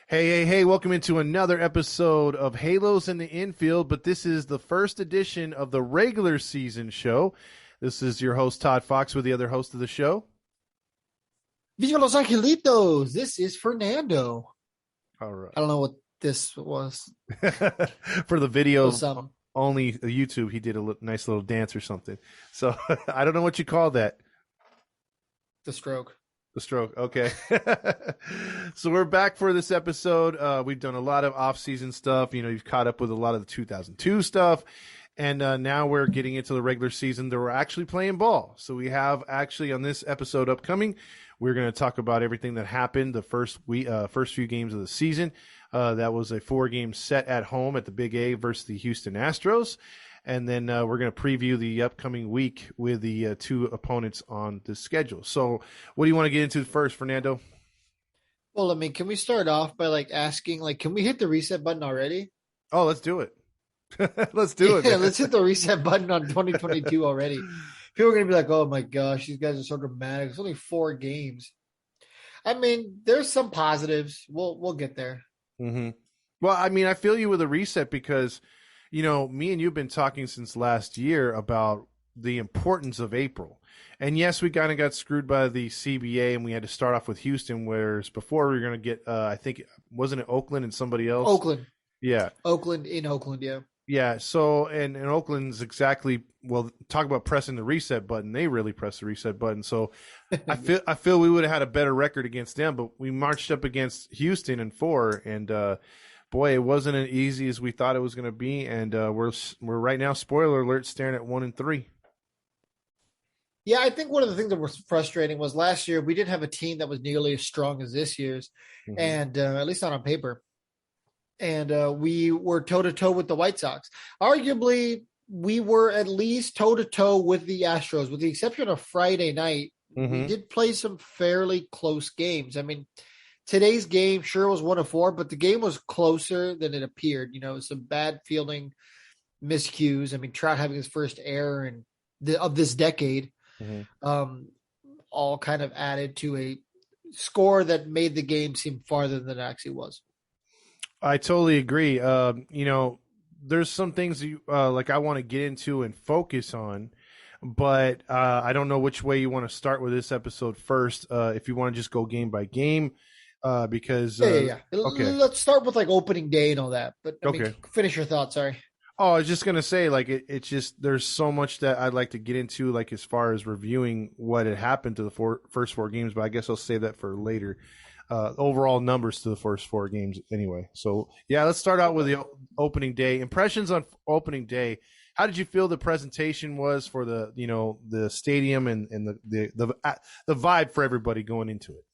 Hey, welcome into another episode of Halos in the Infield, but this is the first edition of the regular season show. This is your host, Todd Fox, with the other host of the show. Viva Los Angelitos! This is Fernando. All right. I don't know what this was. For the videos, only YouTube, he did a nice little dance or something. So I don't know what you call that. The stroke. The stroke. Okay. So we're back for this episode. We've done a lot of off-season stuff. You know, you've caught up with a lot of the 2002 stuff. And now we're getting into the regular season that we're actually playing ball. So we have actually on this episode upcoming, we're going to talk about everything that happened the first few games of the season. That was a 4-game set at home at the Big A versus the Houston Astros. And then we're going to preview the upcoming week with the two opponents on the schedule. So what do you want to get into first, Fernando? Well, I mean, can we start off by asking, can we hit the reset button already? Oh, let's do it. Let's do it. Yeah, let's hit the reset button on 2022 already. People are going to be like, oh my gosh, these guys are so dramatic. It's only 4 games. I mean, there's some positives. We'll get there. Mm-hmm. Well, I mean, I feel you with a reset because, you know, me and you have been talking since last year about the importance of April. And yes, we kind of got screwed by the CBA and we had to start off with Houston, whereas before we were going to get, I think, wasn't it Oakland and somebody else? Oakland. Yeah. Oakland, yeah. Yeah, so, and Oakland's exactly, well, talk about pressing the reset button. They really pressed the reset button. So I feel we would have had a better record against them, but we marched up against Houston in 4, and boy, it wasn't as easy as we thought it was going to be, and we're right now, spoiler alert, staring at 1-3. Yeah, I think one of the things that was frustrating was last year we didn't have a team that was nearly as strong as this year's, and at least not on paper. And we were toe-to-toe with the White Sox. Arguably, we were at least toe-to-toe with the Astros, with the exception of Friday night. We did play some fairly close games. I mean, today's game sure was 1-4, but the game was closer than it appeared. You know, some bad fielding, miscues. I mean, Trout having his first error of this decade, all kind of added to a score that made the game seem farther than it actually was. I totally agree. You know, there's some things I want to get into and focus on, but I don't know which way you want to start with this episode first. If you want to just go game by game, because yeah. Okay. Let's start with opening day and all that. But I mean, finish your thoughts. Sorry. Oh, I was just gonna say, it's just there's so much that I'd like to get into, as far as reviewing what had happened to the first 4 games, but I guess I'll save that for later. Overall numbers to the first 4 games anyway. So yeah, let's start out with the opening day. Impressions on opening day. How did you feel the presentation was for the stadium and the vibe for everybody going into it?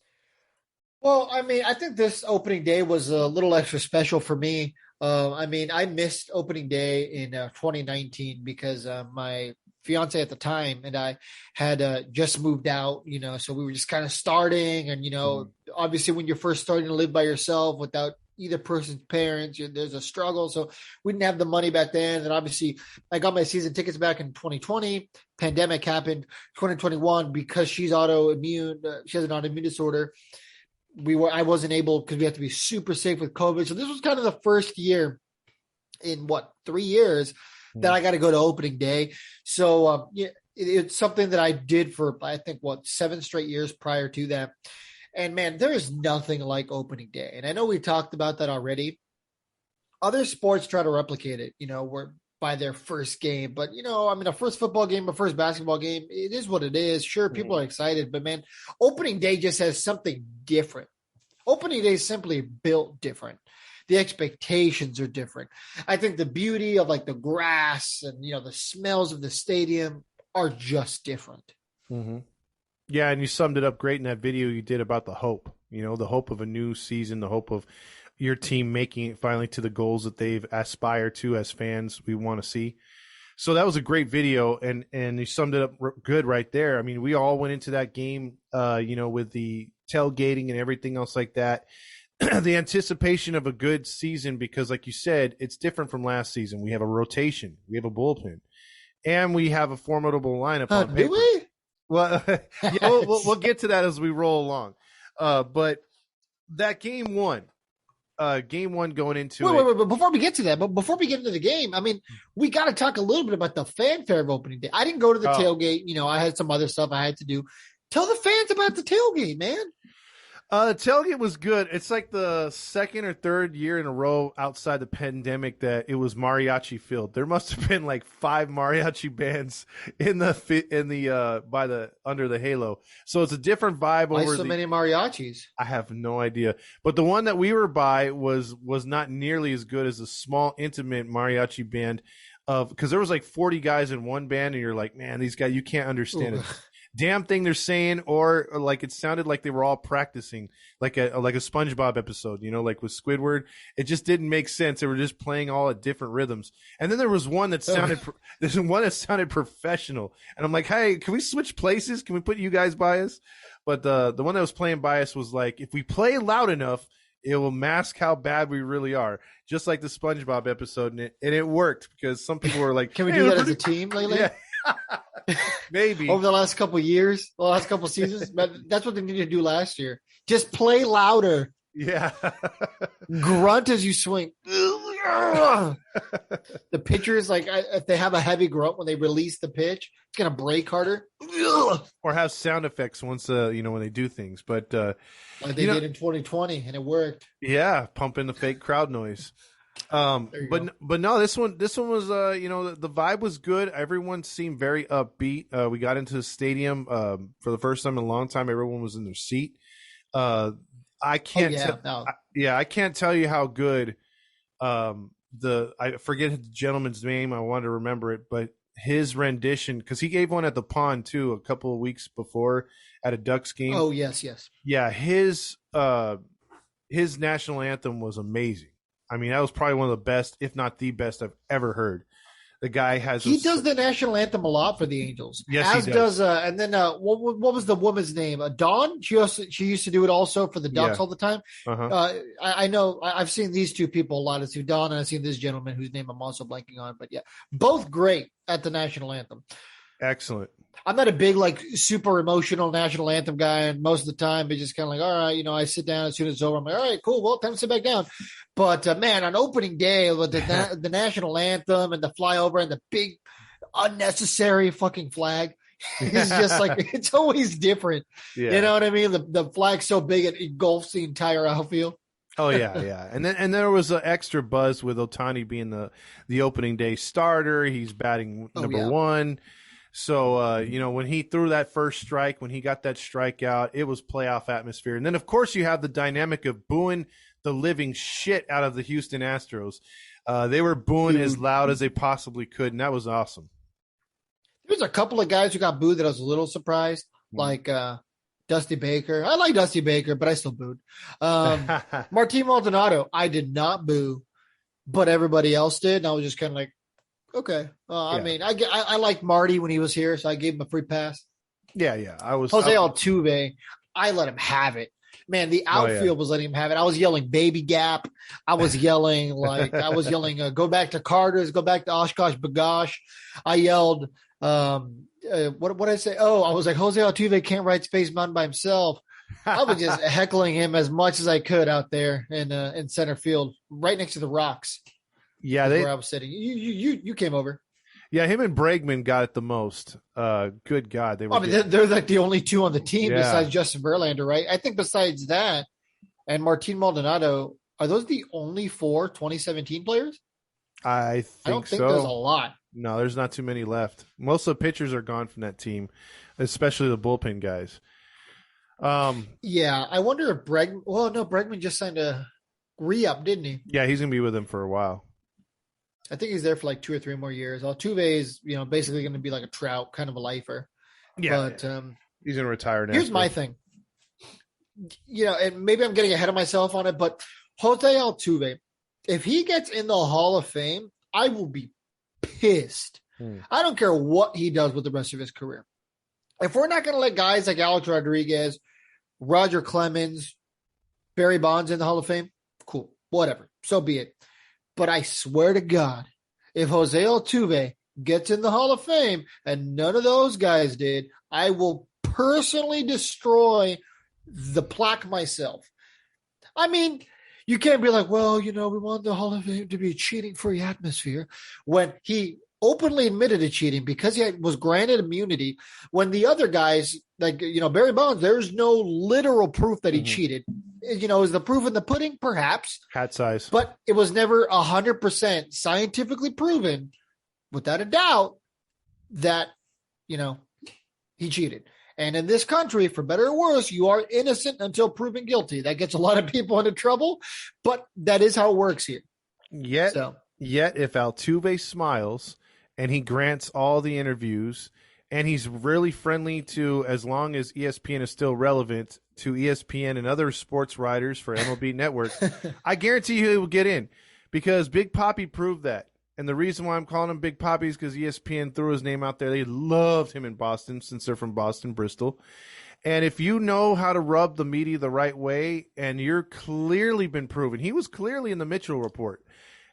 Well, I mean, I think this opening day was a little extra special for me. I mean, I missed opening day in 2019 because my fiance at the time and I had just moved out, so we were just kind of starting. And, obviously when you're first starting to live by yourself without either person's parents, there's a struggle. So we didn't have the money back then. And obviously I got my season tickets back in 2020. Pandemic happened 2021 because she's autoimmune. She has an autoimmune disorder. I wasn't able because we have to be super safe with COVID. So this was kind of the first year in 3 years that I got to go to opening day. So it's something that I did for, I think, 7 straight years prior to that. And man, there is nothing like opening day. And I know we talked about that already. Other sports try to replicate it, by their first game. But, a first football game, a first basketball game, it is what it is. Sure, people are excited, but man, opening day just has something different. Opening day is simply built different. The expectations are different. I think the beauty of the grass and, the smells of the stadium are just different. Mm-hmm. Yeah, and you summed it up great in that video you did about the hope, the hope of a new season, the hope of your team making it finally to the goals that they've aspired to as fans we want to see. So that was a great video, and you summed it up good right there. I mean, we all went into that game, with the tailgating and everything else like that. The anticipation of a good season because, like you said, it's different from last season. We have a rotation. We have a bullpen. And we have a formidable lineup on paper. Do we? Well, yeah, we'll get to that as we roll along. But that game 1, game one going into wait. But before we get to that, the game, I mean, we got to talk a little bit about the fanfare of opening day. I didn't go to the tailgate. You know, I had some other stuff I had to do. Tell the fans about the tailgate, man. The tailgate was good. It's like the second or third year in a row outside the pandemic that it was mariachi filled. There must have been like 5 mariachi bands under the halo. So it's a different vibe. Why so many mariachis? I have no idea. But the one that we were by was not nearly as good as a small intimate mariachi band because there was like 40 guys in one band, and you're like, man, these guys, you can't understand it. Damn thing they're saying, or like it sounded like they were all practicing, like a SpongeBob episode, you know, like with Squidward. It just didn't make sense. They were just playing all at different rhythms. And then there was one that sounded professional, and I'm like, hey, can we switch places? Can we put you guys by us? But the one that was playing by us was like, if we play loud enough, it will mask how bad we really are, just like the SpongeBob episode, and it worked because some people were like, can we do that as a team lately? Yeah. Maybe over the last couple of years, the last couple of seasons. But that's what they needed to do last year. Just play louder. Yeah. Grunt as you swing. The pitchers, like, if they have a heavy grunt when they release the pitch, it's gonna break harder. Or have sound effects once when they do things. But like they did in 2020, and it worked. Yeah, pumping the fake crowd noise. But no, this one was the vibe was good. Everyone seemed very upbeat. We got into the stadium for the first time in a long time. Everyone was in their seat. I can't tell you how good I forget the gentleman's name. I wanted to remember it, but his rendition, because he gave one at the Pond too a couple of weeks before at a Ducks game. Oh yes. Yeah, his national anthem was amazing. I mean, that was probably one of the best, if not the best, I've ever heard. The guy does the national anthem a lot for the Angels. Yes, he does. And then what was the woman's name? Dawn. She used to do it also for the Ducks all the time. Uh-huh. I know I've seen these two people a lot. I've seen Dawn, and I've seen this gentleman whose name I'm also blanking on. But yeah, both great at the national anthem. Excellent. I'm not a big, like, super emotional national anthem guy, and most of the time it's just kind of like, all right, I sit down as soon as it's over. I'm like, all right, cool, well, time to sit back down. But man, on opening day with the national anthem and the flyover and the big unnecessary fucking flag, it's just like, it's always different. Yeah. You know what I mean? The flag's so big it engulfs the entire outfield. Oh yeah. And there was an extra buzz with Ohtani being the opening day starter. He's batting number 1. So, when he threw that first strike, when he got that strikeout, it was playoff atmosphere. And then, of course, you have the dynamic of booing the living shit out of the Houston Astros. They were booing as loud as they possibly could, and that was awesome. There's a couple of guys who got booed that I was a little surprised, like Dusty Baker. I like Dusty Baker, but I still booed. Martin Maldonado, I did not boo, but everybody else did, and I was just kind of like, okay. I mean, I liked Marty when he was here, so I gave him a free pass. Yeah. Jose Altuve, I let him have it. Man, the outfield was letting him have it. I was yelling baby gap. I was yelling go back to Carter's, go back to Oshkosh Bagosh. I yelled, what did I say? Oh, I was like, Jose Altuve can't ride Space Mountain by himself. I was just heckling him as much as I could out there in center field, right next to the rocks. Yeah, where I was sitting. You came over. Yeah, him and Bregman got it the most. Good God, they were. They're like the only two on the team besides Justin Verlander, right? I think besides that and Martin Maldonado, are those the only 4 2017 players? I don't think there's a lot. No, there's not too many left. Most of the pitchers are gone from that team, especially the bullpen guys. Yeah, I wonder if Bregman. Well, no, Bregman just signed a re-up, didn't he? Yeah, he's gonna be with them for a while. I think he's there for like 2 or 3 more years. Altuve is, basically going to be like a Trout, kind of a lifer. Yeah, but he's going to retire now. Here's my thing. And maybe I'm getting ahead of myself on it, but Jose Altuve, if he gets in the Hall of Fame, I will be pissed. I don't care what he does with the rest of his career. If we're not going to let guys like Alex Rodriguez, Roger Clemens, Barry Bonds in the Hall of Fame, cool, whatever, so be it. But I swear to God, if Jose Altuve gets in the Hall of Fame and none of those guys did, I will personally destroy the plaque myself. I mean, You can't be like, well, we want the Hall of Fame to be a cheating-free atmosphere when he openly admitted to cheating because he was granted immunity. When the other guys, like, Barry Bonds, there's no literal proof that he cheated. Is the proof in the pudding? Perhaps. Hat size. But it was never 100% scientifically proven, without a doubt, that, he cheated. And in this country, for better or worse, you are innocent until proven guilty. That gets a lot of people into trouble, but that is how it works here. Yet if Altuve smiles and he grants all the interviews and he's really friendly to, as long as ESPN is still relevant, to ESPN and other sports writers for MLB Network, I guarantee you he will get in, because Big Papi proved that. And the reason why I'm calling him Big Papi is because ESPN threw his name out there. They loved him in Boston since they're from Boston, Bristol. And if you know how to rub the media the right way, and you're clearly been proven, he was clearly in the Mitchell report.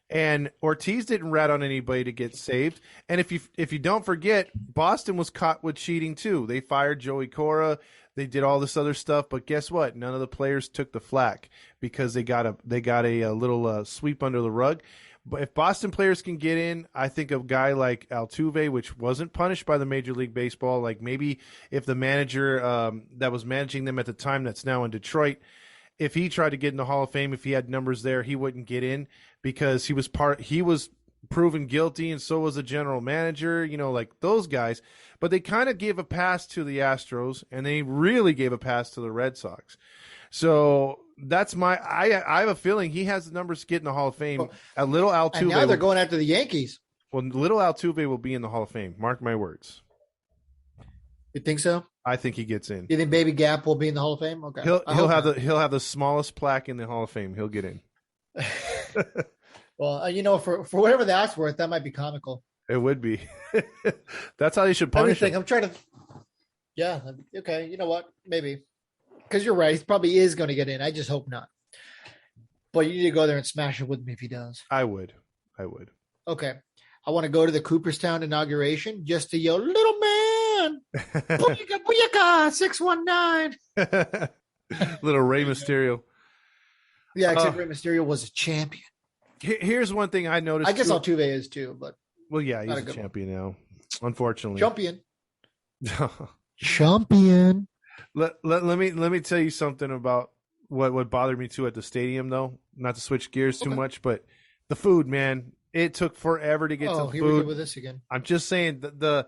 And Ortiz didn't rat on anybody to get saved. And if you don't forget, Boston was caught with cheating too. They fired Joey Cora. They did all this other stuff. But guess what? None of the players took the flack because they got a little sweep under the rug. But if Boston players can get in, I think a guy like Altuve, which wasn't punished by the Major League Baseball, like maybe if the manager that was managing them at the time that's now in Detroit, if he tried to get in the Hall of Fame, if he had numbers there, he wouldn't get in because he was proven guilty, and so was the general manager, like those guys. But they kind of gave a pass to the Astros, and they really gave a pass to the Red Sox. So that's I have a feeling he has the numbers to get in the Hall of Fame. A little Altuve. And now they're going after the Yankees. Well, little Altuve will be in the Hall of Fame. Mark my words. You think so? I think he gets in. You think Baby Gap will be in the Hall of Fame? Okay. He'll have the smallest plaque in the Hall of Fame. He'll get in. Well, for whatever that's worth, that might be comical. It would be. That's how you should punish him. I'm trying to. Yeah. Okay. You know what? Maybe. Because you're right. He probably is going to get in. I just hope not. But you need to go there and smash it with me if he does. I would. Okay. I want to go to the Cooperstown inauguration just to yell, little man, booyaka, booyaka, 619. Little Rey Mysterio. Yeah, except Rey Mysterio was a champion. Here's one thing I noticed. I guess Altuve is too, but. Well, yeah, he's a champion now, unfortunately. Champion. Champion. Let me tell you something about what bothered me too at the stadium, though. Not to switch gears too much, but the food, man. It took forever to get to the food. Here we go with this again. I'm just saying the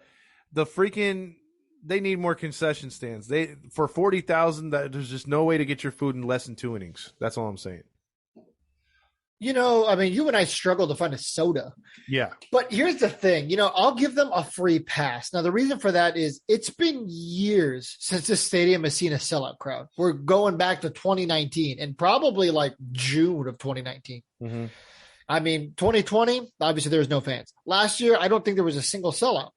freaking they need more concession stands. They for 40,000. There's just no way to get your food in less than 2 innings. That's all I'm saying. You and I struggle to find a soda. Yeah. But here's the thing, I'll give them a free pass. Now, the reason for that is it's been years since this stadium has seen a sellout crowd. We're going back to 2019 and probably like June of 2019. Mm-hmm. 2020, obviously there was no fans. Last year, I don't think there was a single sellout.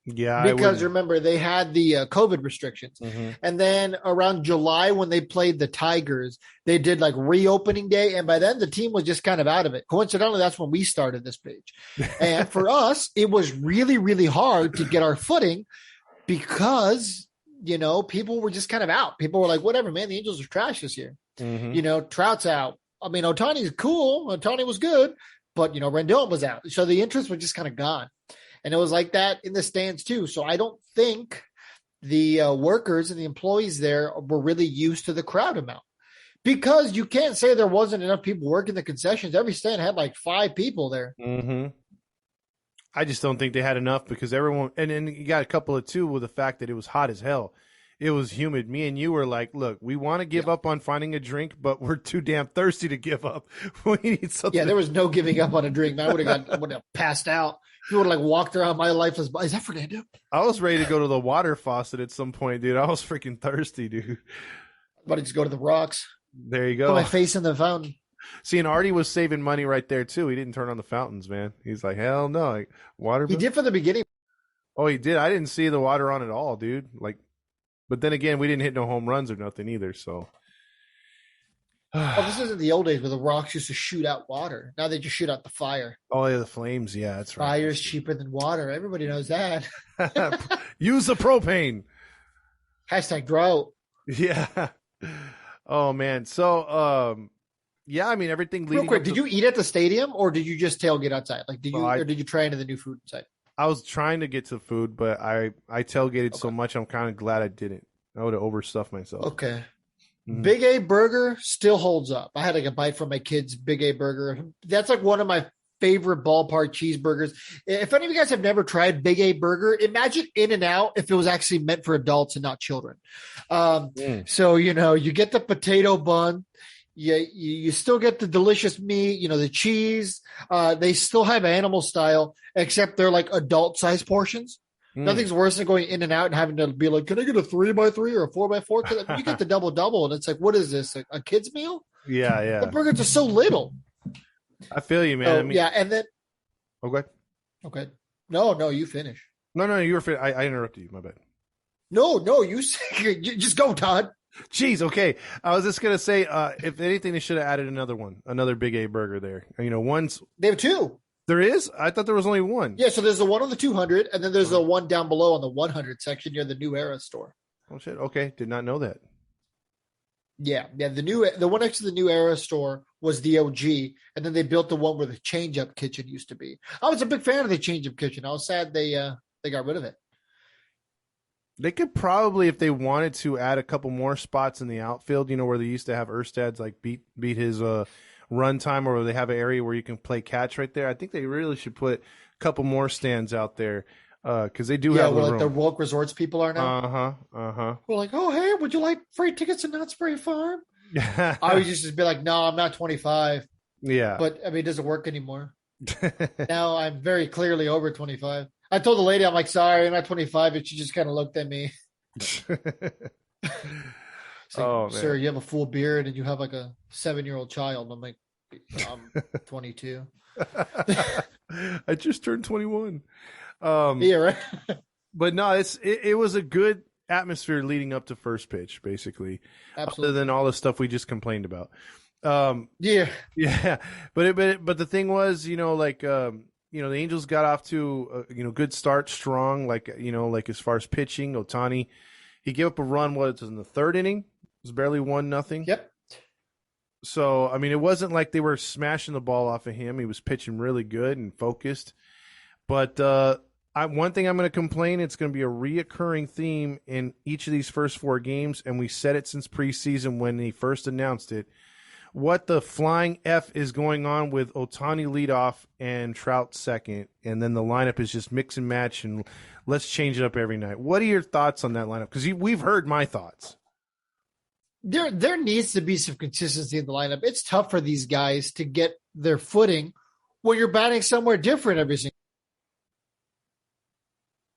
Yeah, because remember they had the COVID restrictions, and then around July when they played the Tigers, they did like reopening day, and by then the team was just kind of out of it. Coincidentally, that's when we started this page, and for us, it was really, really hard to get our footing because people were just kind of out. People were like, "Whatever, man, the Angels are trash this year." Trout's out. Ohtani's cool. Ohtani was good, but Rendon was out, so the interest was just kind of gone. And it was like that in the stands too. So I don't think the workers and the employees there were really used to the crowd amount, because you can't say there wasn't enough people working the concessions. Every stand had like 5 people there. Mm-hmm. I just don't think they had enough because everyone, and then you got a couple of two with the fact that it was hot as hell. It was humid. Me and you were like, look, we want to give up on finding a drink, but we're too damn thirsty to give up. We need something. Yeah, there was no giving up on a drink, man. I would have passed out. You would have walked around my lifeless body. Is that Fernando? I was ready to go to the water faucet at some point, dude. I was freaking thirsty, dude. But I just go to the rocks. There you go. Put my face in the fountain. See, and Artie was saving money right there too. He didn't turn on the fountains, man. He's like, hell no, water. He did for the beginning. Oh, he did. I didn't see the water on at all, dude. But then again, we didn't hit no home runs or nothing either. So, this isn't the old days where the rocks used to shoot out water. Now they just shoot out the fire. Oh yeah, the flames. Yeah, that's right. Fire's cheaper than water. Everybody knows that. Use the propane. # drought. Yeah. Oh man. So, Yeah, I mean everything Real leading quick, up did to. you eat at the stadium or did you just tailgate outside? Like, Well, I or did you try into the new food inside? I was trying to get to food, but I tailgated so Okay. much. I'm kind of glad I didn't. I would have overstuffed myself. Okay. Hmm. Big A burger still holds up. I had like a bite from my kids' Big A burger. That's like one of my favorite ballpark cheeseburgers. If any of you guys have never tried Big A burger, imagine In and Out if it was actually meant for adults and not children. Mm. So you get the potato bun. You still get the delicious meat, the cheese. They still have animal style, except they're like adult size portions. Mm. Nothing's worse than going In and Out and having to be like, can I get a 3x3 or a 4x4? Because you get the double, and it's like, what is this? A kid's meal? Yeah, The yeah. burgers are so little. I feel you, man. So I mean, yeah, and then okay. okay, no, you finish. No, you were. I interrupted you. My bad. No, you just go, Todd. Jeez. Okay. I was just gonna say, if anything, they should have added another Big A burger there. One's They have two. there is. I thought there was only one. Yeah, so there's the one on the 200, and then there's the one down below on the 100 section near the New Era store. Oh shit. Okay. Did not know that. Yeah. The one next to the New Era store was the OG, and then they built the one where the Change Up Kitchen used to be. I was a big fan of the Change Up Kitchen. I was sad they got rid of it. They could probably, if they wanted to, add a couple more spots in the outfield. Where they used to have Erstad's like beat his run time, or they have an area where you can play catch right there. I think they really should put a couple more stands out there because they do have. Yeah, like the woke resorts people are now. We're like, oh hey, would you like free tickets to Knott's Berry Farm? I would just be like, no, I'm not 25. Yeah, but I mean, it doesn't work anymore. Now I'm very clearly over 25. I told the lady, I'm like, sorry, I'm not 25, but she just kind of looked at me. So, sir, you have a full beard and you have like a 7-year-old child. I'm like, I'm 22. I just turned 21. Yeah, right. But no, it was a good atmosphere leading up to first pitch, basically. Absolutely. Other than all the stuff we just complained about. Yeah. But the thing was, the Angels got off to a good start, strong. Like as far as pitching, Ohtani, he gave up a run. What it was in the third inning? It was barely 1-0. Yep. So I mean, it wasn't like they were smashing the ball off of him. He was pitching really good and focused. But one thing I'm going to complain, it's going to be a reoccurring theme in each of these first 4 games, and we said it since preseason when he first announced it. What the flying F is going on with Ohtani leadoff and Trout second, and then the lineup is just mix and match, and let's change it up every night. What are your thoughts on that lineup? Because we've heard my thoughts. There needs to be some consistency in the lineup. It's tough for these guys to get their footing when you're batting somewhere different every single.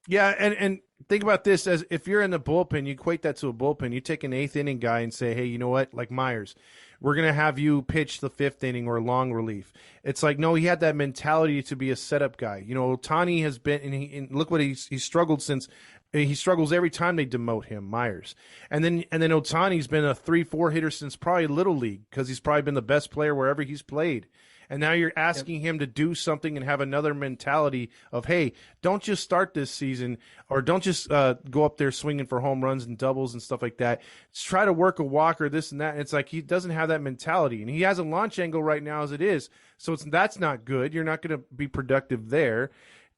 Yeah, and think about this as if you're in the bullpen, you equate that to a bullpen. You take an 8th inning guy and say, hey, you know what? Like Myers, we're going to have you pitch the 5th inning or long relief. It's like, no, he had that mentality to be a setup guy. Ohtani has been, and look what he's struggled since. He struggles every time they demote him, Myers. And then Ohtani's been a 3-4 hitter since probably Little League because he's probably been the best player wherever he's played. And now you're asking him to do something and have another mentality of, hey, don't just start this season or don't just go up there swinging for home runs and doubles and stuff like that. Just try to work a walk or this and that. And it's like he doesn't have that mentality. And he has a launch angle right now as it is. So that's not good. You're not going to be productive there.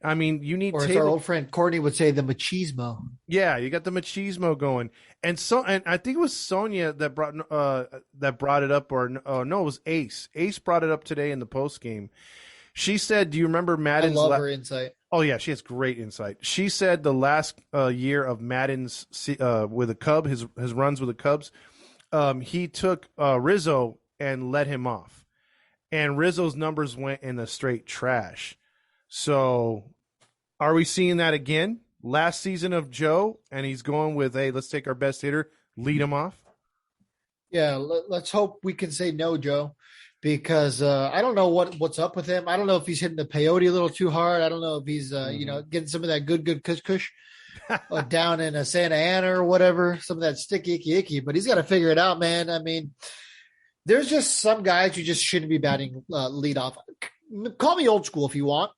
I mean, you need. Or as our old friend Courtney would say, the machismo. Yeah, you got the machismo going, and I think it was Sonia that brought it up, or no, it was Ace. Ace brought it up today in the post game. She said, "Do you remember Maddon's?" I love her insight. Oh yeah, she has great insight. She said the last year of Maddon's with the Cub, his runs with the Cubs, he took Rizzo and let him off, and Rizzo's numbers went in the straight trash. So, are we seeing that again? Last season of Joe, and he's going with, hey, let's take our best hitter, lead him off? Yeah, let's hope we can say no, Joe, because I don't know what's up with him. I don't know if he's hitting the peyote a little too hard. I don't know if he's, getting some of that good kush down in Santa Ana or whatever, some of that sticky, icky, but he's got to figure it out, man. I mean, there's just some guys who just shouldn't be batting leadoff. Call me old school if you want,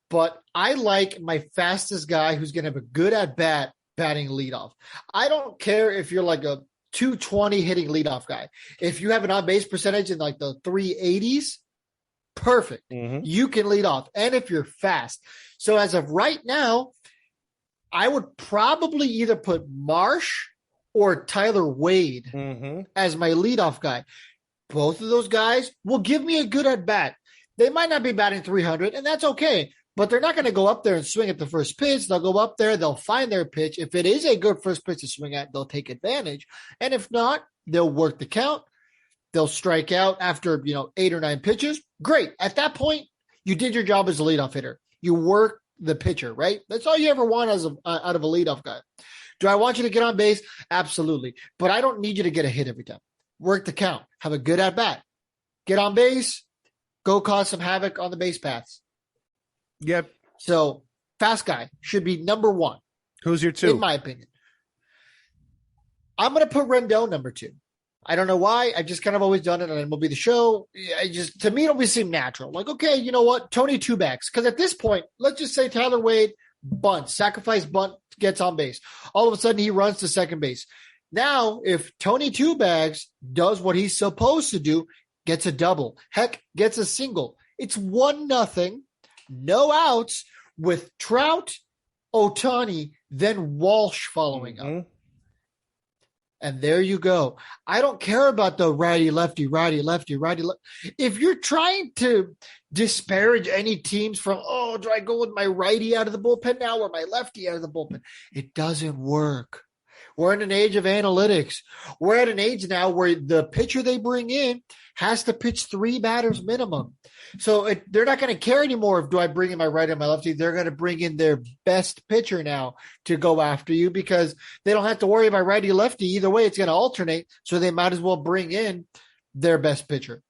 but I like my fastest guy who's going to have a good at bat batting leadoff. I don't care if you're like a 220 hitting leadoff guy. If you have an on-base percentage in like the 380s, perfect. Mm-hmm. You can lead off. And if you're fast. So as of right now, I would probably either put Marsh or Tyler Wade as my leadoff guy. Both of those guys will give me a good at-bat. They might not be batting 300, and that's okay. But they're not going to go up there and swing at the first pitch. They'll go up there. They'll find their pitch. If it is a good first pitch to swing at, they'll take advantage. And if not, they'll work the count. They'll strike out after, 8 or 9 pitches. Great. At that point, you did your job as a leadoff hitter. You work the pitcher, right? That's all you ever want out of a leadoff guy. Do I want you to get on base? Absolutely. But I don't need you to get a hit every time. Work the count. Have a good at-bat. Get on base. Go cause some havoc on the base paths. Yep. So, fast guy should be number 1. Who's your 2? In my opinion. I'm going to put Rendon number 2. I don't know why. I've just kind of always done it, and MLB The Show. To me, it always seemed natural. Like, okay, you know what? Tony two-backs. Because at this point, let's just say Tyler Wade bunts, sacrifice bunt, gets on base. All of a sudden, he runs to second base. Now, if Tony two-bags does what he's supposed to do, gets a double, heck, gets a single, it's 1-0. No outs with Trout, Ohtani, then Walsh following up. And there you go. I don't care about the righty, lefty, righty, lefty, righty, lefty. If you're trying to disparage any teams from, do I go with my righty out of the bullpen now or my lefty out of the bullpen? It doesn't work. We're in an age of analytics. We're at an age now where the pitcher they bring in has to pitch 3 batters minimum. So they're not going to care anymore if do I bring in my right or my lefty. They're going to bring in their best pitcher now to go after you because they don't have to worry about righty lefty. Either way, it's going to alternate. So they might as well bring in their best pitcher.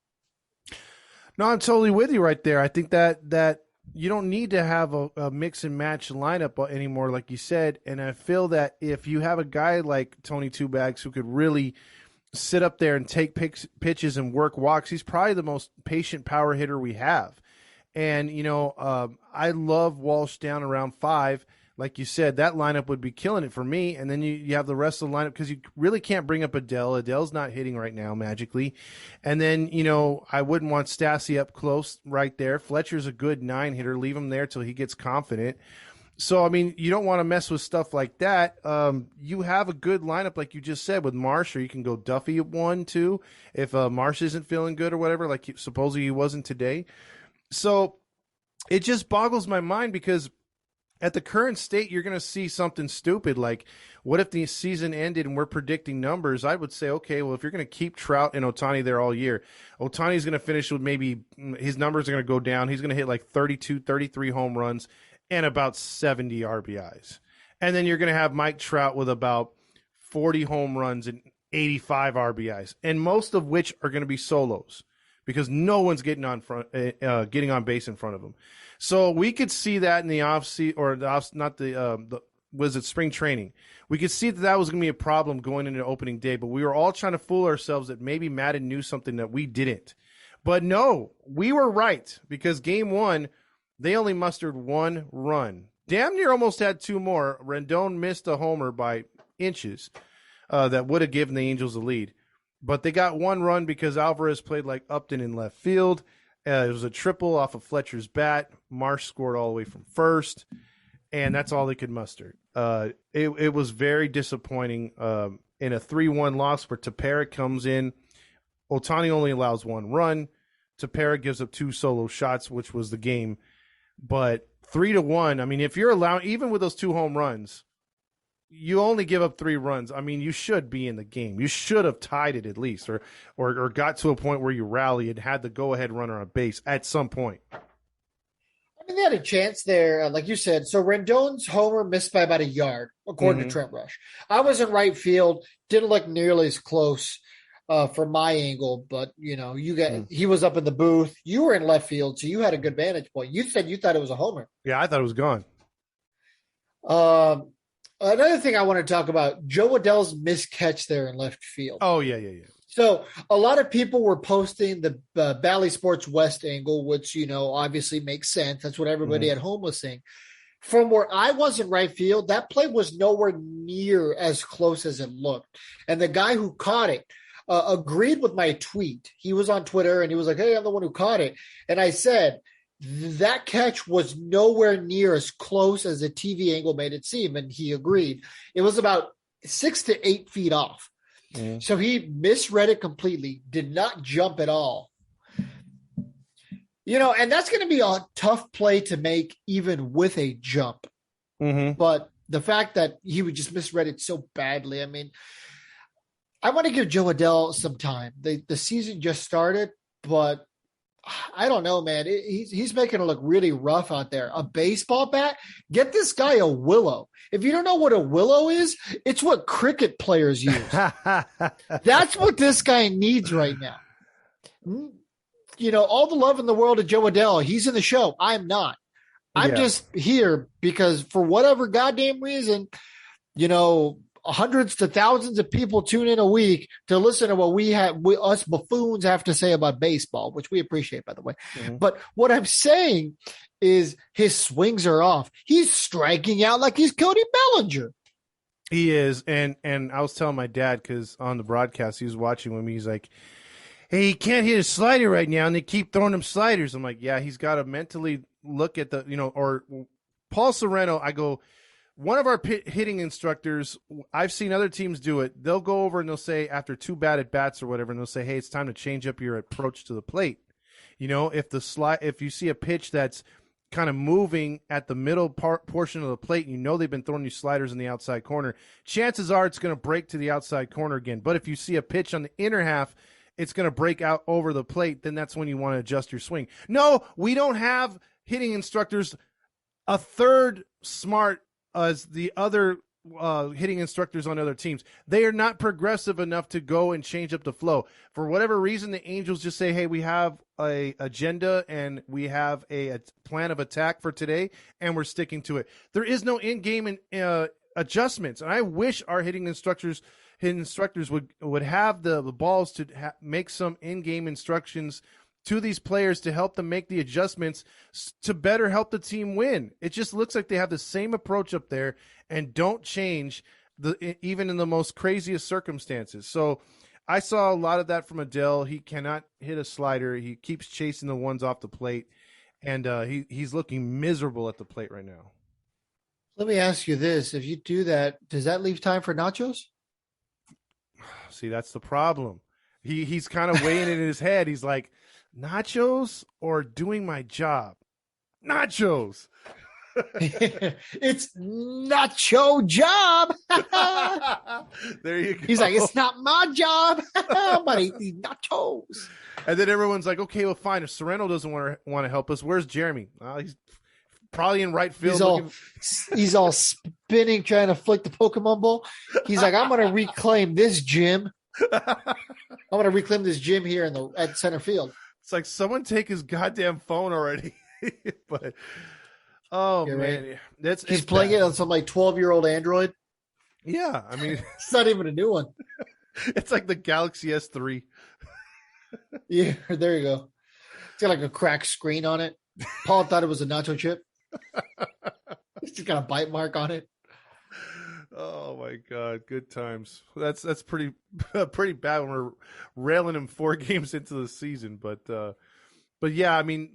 No, I'm totally with you right there. I think that you don't need to have a mix and match lineup anymore, like you said. And I feel that if you have a guy like Tony Two Bags who could really sit up there and take pitches and work walks, he's probably the most patient power hitter we have. And, I love Walsh down around 5. Like you said, that lineup would be killing it for me. And then you have the rest of the lineup because you really can't bring up Adele. Adele's not hitting right now magically. And then, I wouldn't want Stassi up close right there. Fletcher's a good 9 hitter. Leave him there till he gets confident. So, you don't want to mess with stuff like that. You have a good lineup, like you just said, with Marsh, or you can go Duffy at 1, 2, if Marsh isn't feeling good or whatever, like supposedly he wasn't today. So it just boggles my mind because at the current state, you're going to see something stupid. Like, what if the season ended and we're predicting numbers? I would say, okay, well, if you're going to keep Trout and Ohtani there all year, Ohtani's going to finish with maybe his numbers are going to go down. He's going to hit like 32, 33 home runs and about 70 RBIs. And then you're going to have Mike Trout with about 40 home runs and 85 RBIs, and most of which are going to be solos because no one's getting on base in front of him. So we could see that in the spring training. We could see that was going to be a problem going into opening day, but we were all trying to fool ourselves that maybe Maddon knew something that we didn't. But no, we were right because game 1, they only mustered 1 run. Damn near almost had 2 more. Rendon missed a homer by inches that would have given the Angels a lead. But they got 1 run because Alvarez played like Upton in left field. It was a triple off of Fletcher's bat. Marsh scored all the way from first, and that's all they could muster. It was very disappointing in a 3-1 loss where Tepera comes in. Ohtani only allows 1 run. Tepera gives up 2 solo shots, which was the game. But 3-1, if you're allowing, even with those 2 home runs, you only give up 3 runs. You should be in the game. You should have tied it at least, or got to a point where you rally and had the go-ahead runner on base at some point. They had a chance there, like you said. So Rendon's homer missed by about a yard, according to Trent Rush. I was in right field, didn't look nearly as close from my angle, but he was up in the booth. You were in left field, so you had a good vantage point. You said you thought it was a homer. Yeah, I thought it was gone. Another thing I want to talk about, Joe Adele's missed catch there in left field. Oh, yeah. So a lot of people were posting the Bally Sports West angle, which, obviously makes sense. That's what everybody at home was saying. from where I was in right field, that play was nowhere near as close as it looked. And the guy who caught it agreed with my tweet. He was on Twitter and he was like, "Hey, I'm the one who caught it." And I said, that catch was nowhere near as close as the TV angle made it seem. And he agreed. It was about 6 to 8 feet off. Mm. So he misread it completely, did not jump at all. You know, and that's going to be a tough play to make even with a jump. Mm-hmm. But the fact that he would just misread it so badly, I mean, I want to give Joe Adell some time. The season just started, but I don't know, man. He's making it look really rough out there. A baseball bat? Get this guy a willow. If you don't know what a willow is, it's what cricket players use. That's what this guy needs right now. You know, all the love in the world to Joe Adell. He's in the show. I'm not. I'm just here because for whatever goddamn reason, you know, hundreds to thousands of people tune in a week to listen to what us buffoons have to say about baseball, which we appreciate, by the way. Mm-hmm. But what I'm saying is his swings are off. He's striking out like he's Cody Bellinger. He is. And I was telling my dad, because on the broadcast, he was watching with me. He's like, "Hey, he can't hit a slider right now, and they keep throwing him sliders." I'm like, yeah, he's got to mentally look at the, you know, or Paul Sereno, I go, one of our hitting instructors, I've seen other teams do it. They'll go over and they'll say, after 2 bad at bats or whatever, and they'll say, "Hey, it's time to change up your approach to the plate." You know, if you see a pitch that's kind of moving at the middle portion of the plate, you know they've been throwing you sliders in the outside corner, chances are it's going to break to the outside corner again. But if you see a pitch on the inner half, it's going to break out over the plate, then that's when you want to adjust your swing. No, we don't have hitting instructors a third smart as the other hitting instructors on other teams. They are not progressive enough to go and change up the flow. For whatever reason, the Angels just say, "Hey, we have a agenda and we have a plan of attack for today, and we're sticking to it." There is no in-game adjustments, and I wish our hitting instructors would have the balls to make some in-game instructions to these players to help them make the adjustments to better help the team win. It just looks like they have the same approach up there and don't change even in the most craziest circumstances. So I saw a lot of that from Adell. He cannot hit a slider. He keeps chasing the ones off the plate, and he's looking miserable at the plate right now. Let me ask you this. If you do that, does that leave time for nachos? See, that's the problem. He's kind of weighing it in his head. He's like, nachos or doing my job? Nachos. It's nacho job. There you go. He's like, "It's not my job. I'm gonna eat these nachos." And then everyone's like, "Okay, well, fine. If Sereno doesn't want to help us, where's Jeremy?" He's probably in right field. He's all spinning, trying to flick the Pokemon ball. He's like, "I'm gonna reclaim this gym. I'm gonna reclaim this gym here at center field." It's like, someone take his goddamn phone already. But man, right. He's playing it on some like 12-year-old Android. Yeah, I mean, it's not even a new one. It's like the Galaxy S3. Yeah, there you go. It's got like a cracked screen on it. Paul thought it was a nacho chip. It's just got a bite mark on it. Oh my God, good times. That's pretty bad when we're railing him 4 games into the season, but yeah, I mean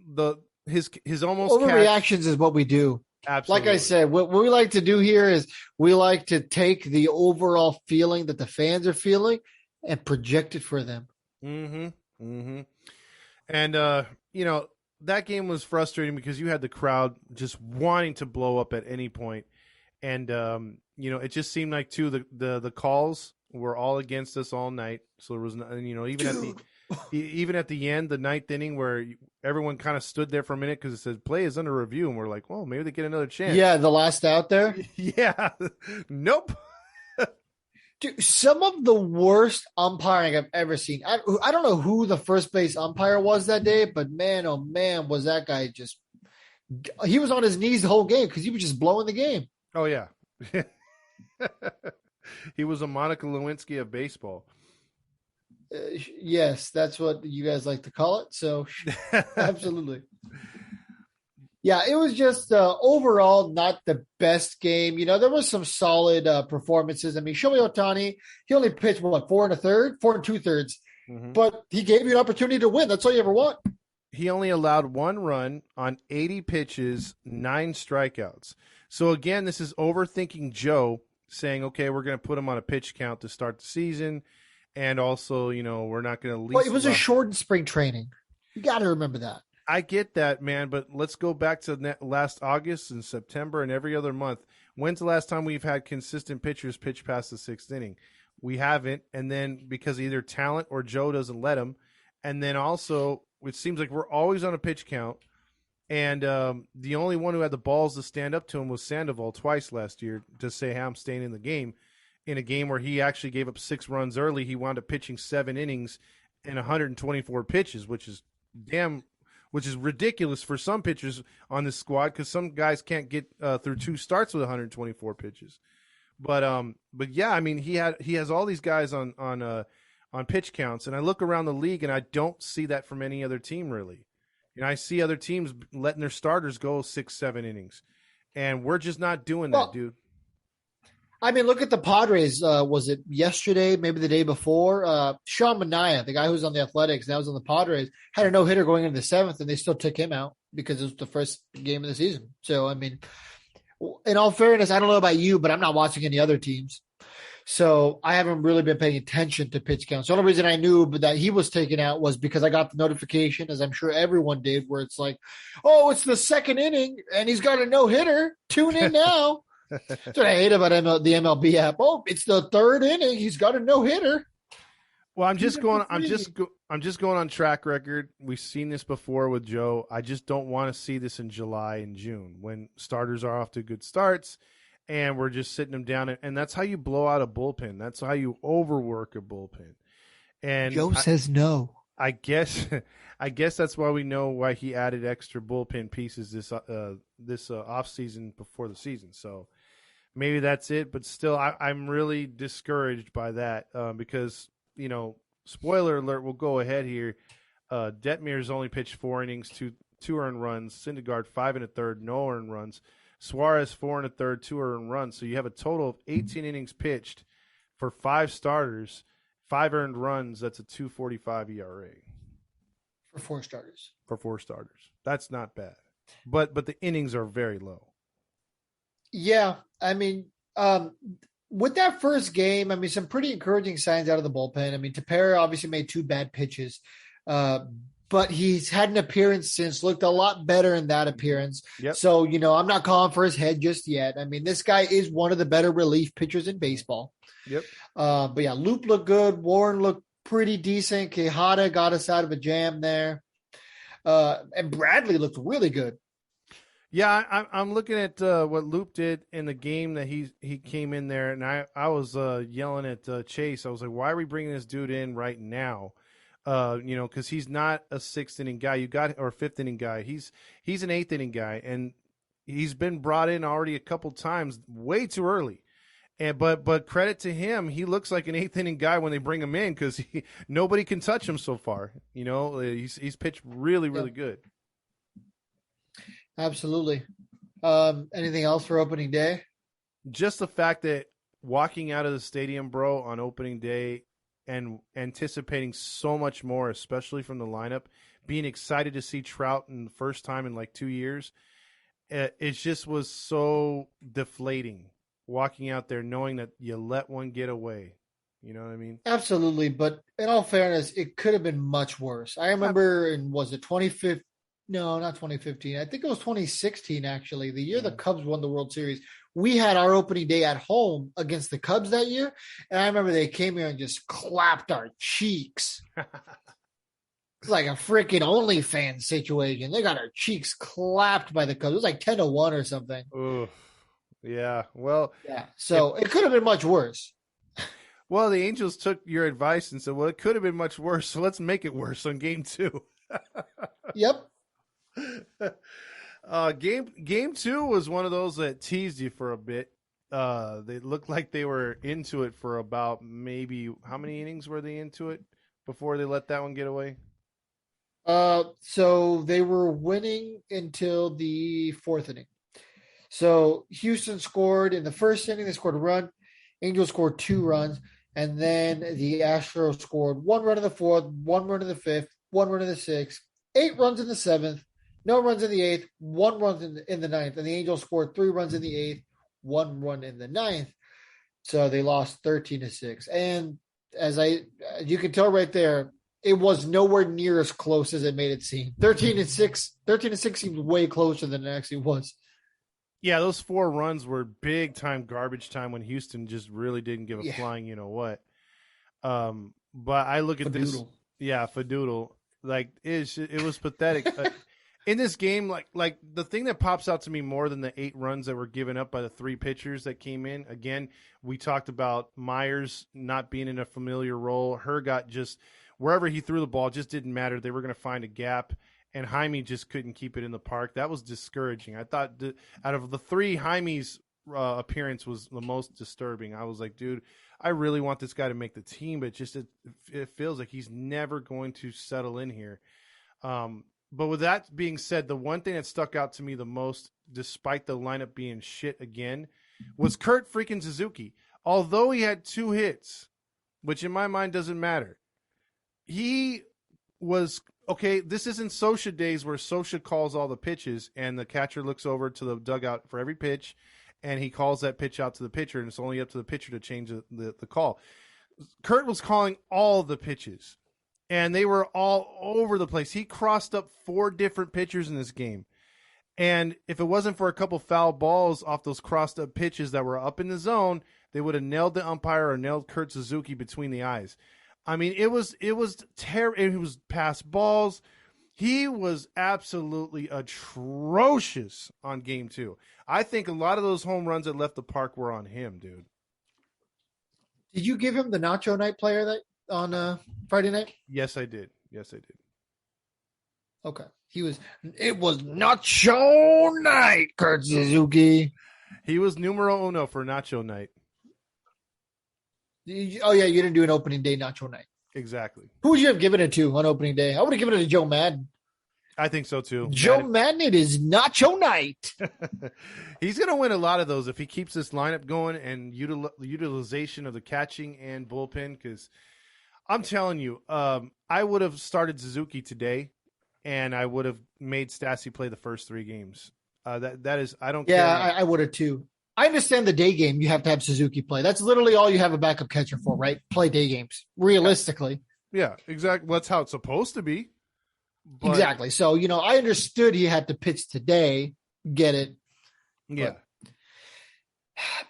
his almost overreactions is what we do. Absolutely. Like I said, what we like to do here is we like to take the overall feeling that the fans are feeling and project it for them. Mm-hmm. Mm-hmm. And you know, that game was frustrating because you had the crowd just wanting to blow up at any point. And you know, it just seemed like too the calls were all against us all night. So there was, you know, even at the end, the 9th inning, where everyone kind of stood there for a minute because it said play is under review, and we're like, well, maybe they get another chance. Yeah, the last out there. Yeah, nope. Dude, some of the worst umpiring I've ever seen. I don't know who the first base umpire was that day, but man, oh man, was that guy just – he was on his knees the whole game because he was just blowing the game. Oh, yeah. He was a Monica Lewinsky of baseball. Yes, that's what you guys like to call it. So, absolutely. Yeah, it was just overall not the best game. There was some solid performances. I mean, Shohei Ohtani, he only pitched what, four and a third, four and two thirds, Mm-hmm. but he gave you an opportunity to win. That's all you ever want. He only allowed one run on 80 pitches, 9 strikeouts. So again, this is overthinking Joe saying, okay, we're going to put him on a pitch count to start the season. And also, we're not going to lease. Well, it was a shortened spring training. You got to remember that. I get that, man, but let's go back to last August and September and every other month. When's the last time we've had consistent pitchers pitch past the 6th inning? We haven't. And then because either talent or Joe doesn't let him. And then also, it seems like we're always on a pitch count. And the only one who had the balls to stand up to him was Sandoval twice last year to say, hey, I'm staying in the game. In a game where he actually gave up 6 runs early, he wound up pitching 7 innings and 124 pitches, which is ridiculous for some pitchers on this squad because some guys can't get through 2 starts with 124 pitches. But yeah, I mean he has all these guys on pitch counts, and I look around the league and I don't see that from any other team really. I see other teams letting their starters go 6-7 innings, and we're just not doing that, dude. I mean, look at the Padres. Was it yesterday, maybe the day before? Sean Manaea, the guy who's on the Athletics, now was on the Padres, had a no-hitter going into the 7th, and they still took him out because it was the first game of the season. So, I mean, in all fairness, I don't know about you, but I'm not watching any other teams. So I haven't really been paying attention to pitch counts. The only reason I knew that he was taken out was because I got the notification, as I'm sure everyone did, where it's like, oh, it's the 2nd inning, and he's got a no-hitter. Tune in now. That's what I hate about the MLB app. Oh, it's the 3rd inning. He's got a no hitter. Well, I'm just going on track record. We've seen this before with Joe. I just don't want to see this in July and June when starters are off to good starts, and we're just sitting them down. And that's how you blow out a bullpen. That's how you overwork a bullpen. And Joe says no. I guess that's why we know why he added extra bullpen pieces this off season before the season. So. Maybe that's it, but still, I'm really discouraged by that because, spoiler alert, we'll go ahead here. Detmier's only pitched 4 innings, two earned runs. Syndergaard 5 1/3, no earned runs. Suarez 4 1/3, 2 earned runs. So you have a total of 18 innings pitched for 5 starters, 5 earned runs. That's a 2.45 ERA for 4 starters. For 4 starters, that's not bad, but the innings are very low. Yeah, I mean, with that first game, I mean, some pretty encouraging signs out of the bullpen. I mean, Tepera obviously made 2 bad pitches, but he's had an appearance since, looked a lot better in that appearance. Yep. So, I'm not calling for his head just yet. I mean, this guy is one of the better relief pitchers in baseball. Yep. But yeah, Loop looked good. Warren looked pretty decent. Quijada got us out of a jam there. And Bradley looked really good. Yeah, I'm looking at what Loop did in the game that he came in there, and I was yelling at Chase. I was like, why are we bringing this dude in right now? Because he's not a 6th inning guy. Or 5th inning guy. He's an 8th inning guy, and he's been brought in already a couple times, way too early. And but credit to him, he looks like an 8th inning guy when they bring him in because nobody can touch him so far. He's pitched really good. Absolutely. Anything else for opening day? Just the fact that walking out of the stadium, bro, on opening day and anticipating so much more, especially from the lineup, being excited to see Trout in the first time in like 2 years, it just was so deflating walking out there knowing that you let one get away. You know what I mean? Absolutely. But in all fairness, it could have been much worse. I remember was it 2015? No, not 2015. I think it was 2016, actually, the year the Cubs won the World Series. We had our opening day at home against the Cubs that year. And I remember they came here and just clapped our cheeks. It's like a freaking OnlyFans situation. They got our cheeks clapped by the Cubs. It was like 10-1 or something. Ooh. Yeah. Well, yeah. So it could have been much worse. Well, the Angels took your advice and said, well, it could have been much worse. So let's make it worse on game 2. Yep. Game 2 was one of those that teased you for a bit. They looked like they were into it for about maybe how many innings were they into it before they let that one get away? So they were winning until the fourth inning. So Houston scored in the first inning. They scored a run. Angels scored 2 runs, and then the Astros scored 1 run in the fourth, 1 run in the fifth, 1 run in the sixth, 8 runs in the seventh, no runs in the eighth, 1 run in the ninth, and the Angels scored 3 runs in the eighth, 1 run in the ninth. So they lost 13-6. And you can tell right there, it was nowhere near as close as it made it seem. 13-6 seems way closer than it actually was. Yeah, those 4 runs were big time garbage time when Houston just really didn't give a flying, you know what. But I look at this, Fadoodle, like it was pathetic. In this game, like the thing that pops out to me more than the 8 runs that were given up by the 3 pitchers that came in. Again, we talked about Myers not being in a familiar role. Hergot just wherever he threw the ball just didn't matter. They were going to find a gap. And Jaime just couldn't keep it in the park. That was discouraging. I thought out of the 3, Jaime's appearance was the most disturbing. I was like, dude, I really want this guy to make the team, but just it feels like he's never going to settle in here. But with that being said, the one thing that stuck out to me the most, despite the lineup being shit again, was Kurt freaking Suzuki. Although he had 2 hits, which in my mind doesn't matter, he was okay. This isn't Socha days where Socha calls all the pitches and the catcher looks over to the dugout for every pitch and he calls that pitch out to the pitcher and it's only up to the pitcher to change the call. Kurt was calling all the pitches and they were all over the place. He crossed up 4 different pitchers in this game. And if it wasn't for a couple foul balls off those crossed up pitches that were up in the zone, they would have nailed the umpire or nailed Kurt Suzuki between the eyes. I mean, it was terrible. It was past balls. He was absolutely atrocious on game 2. I think a lot of those home runs that left the park were on him, dude. Did you give him the Nacho Night player that on Friday night? Yes, I did. Okay. It was Nacho Night, Kurt Suzuki. He was numero uno for Nacho Night. Oh, yeah, you didn't do an opening day Nacho Night. Exactly. Who would you have given it to on opening day? I would have given it to Joe Maddon. I think so, too. Joe Maddon, it is Nacho Night. He's going to win a lot of those if he keeps this lineup going and utilization of the catching and bullpen, because I'm telling you, I would have started Suzuki today, and I would have made Stassi play the first 3 games. That is, I don't care. Yeah, I would have, too. I understand the day game, you have to have Suzuki play. That's literally all you have a backup catcher for, right? Play day games, realistically. Yeah, exactly. Well, that's how it's supposed to be. But, exactly. So, I understood he had to pitch today, get it. Yeah.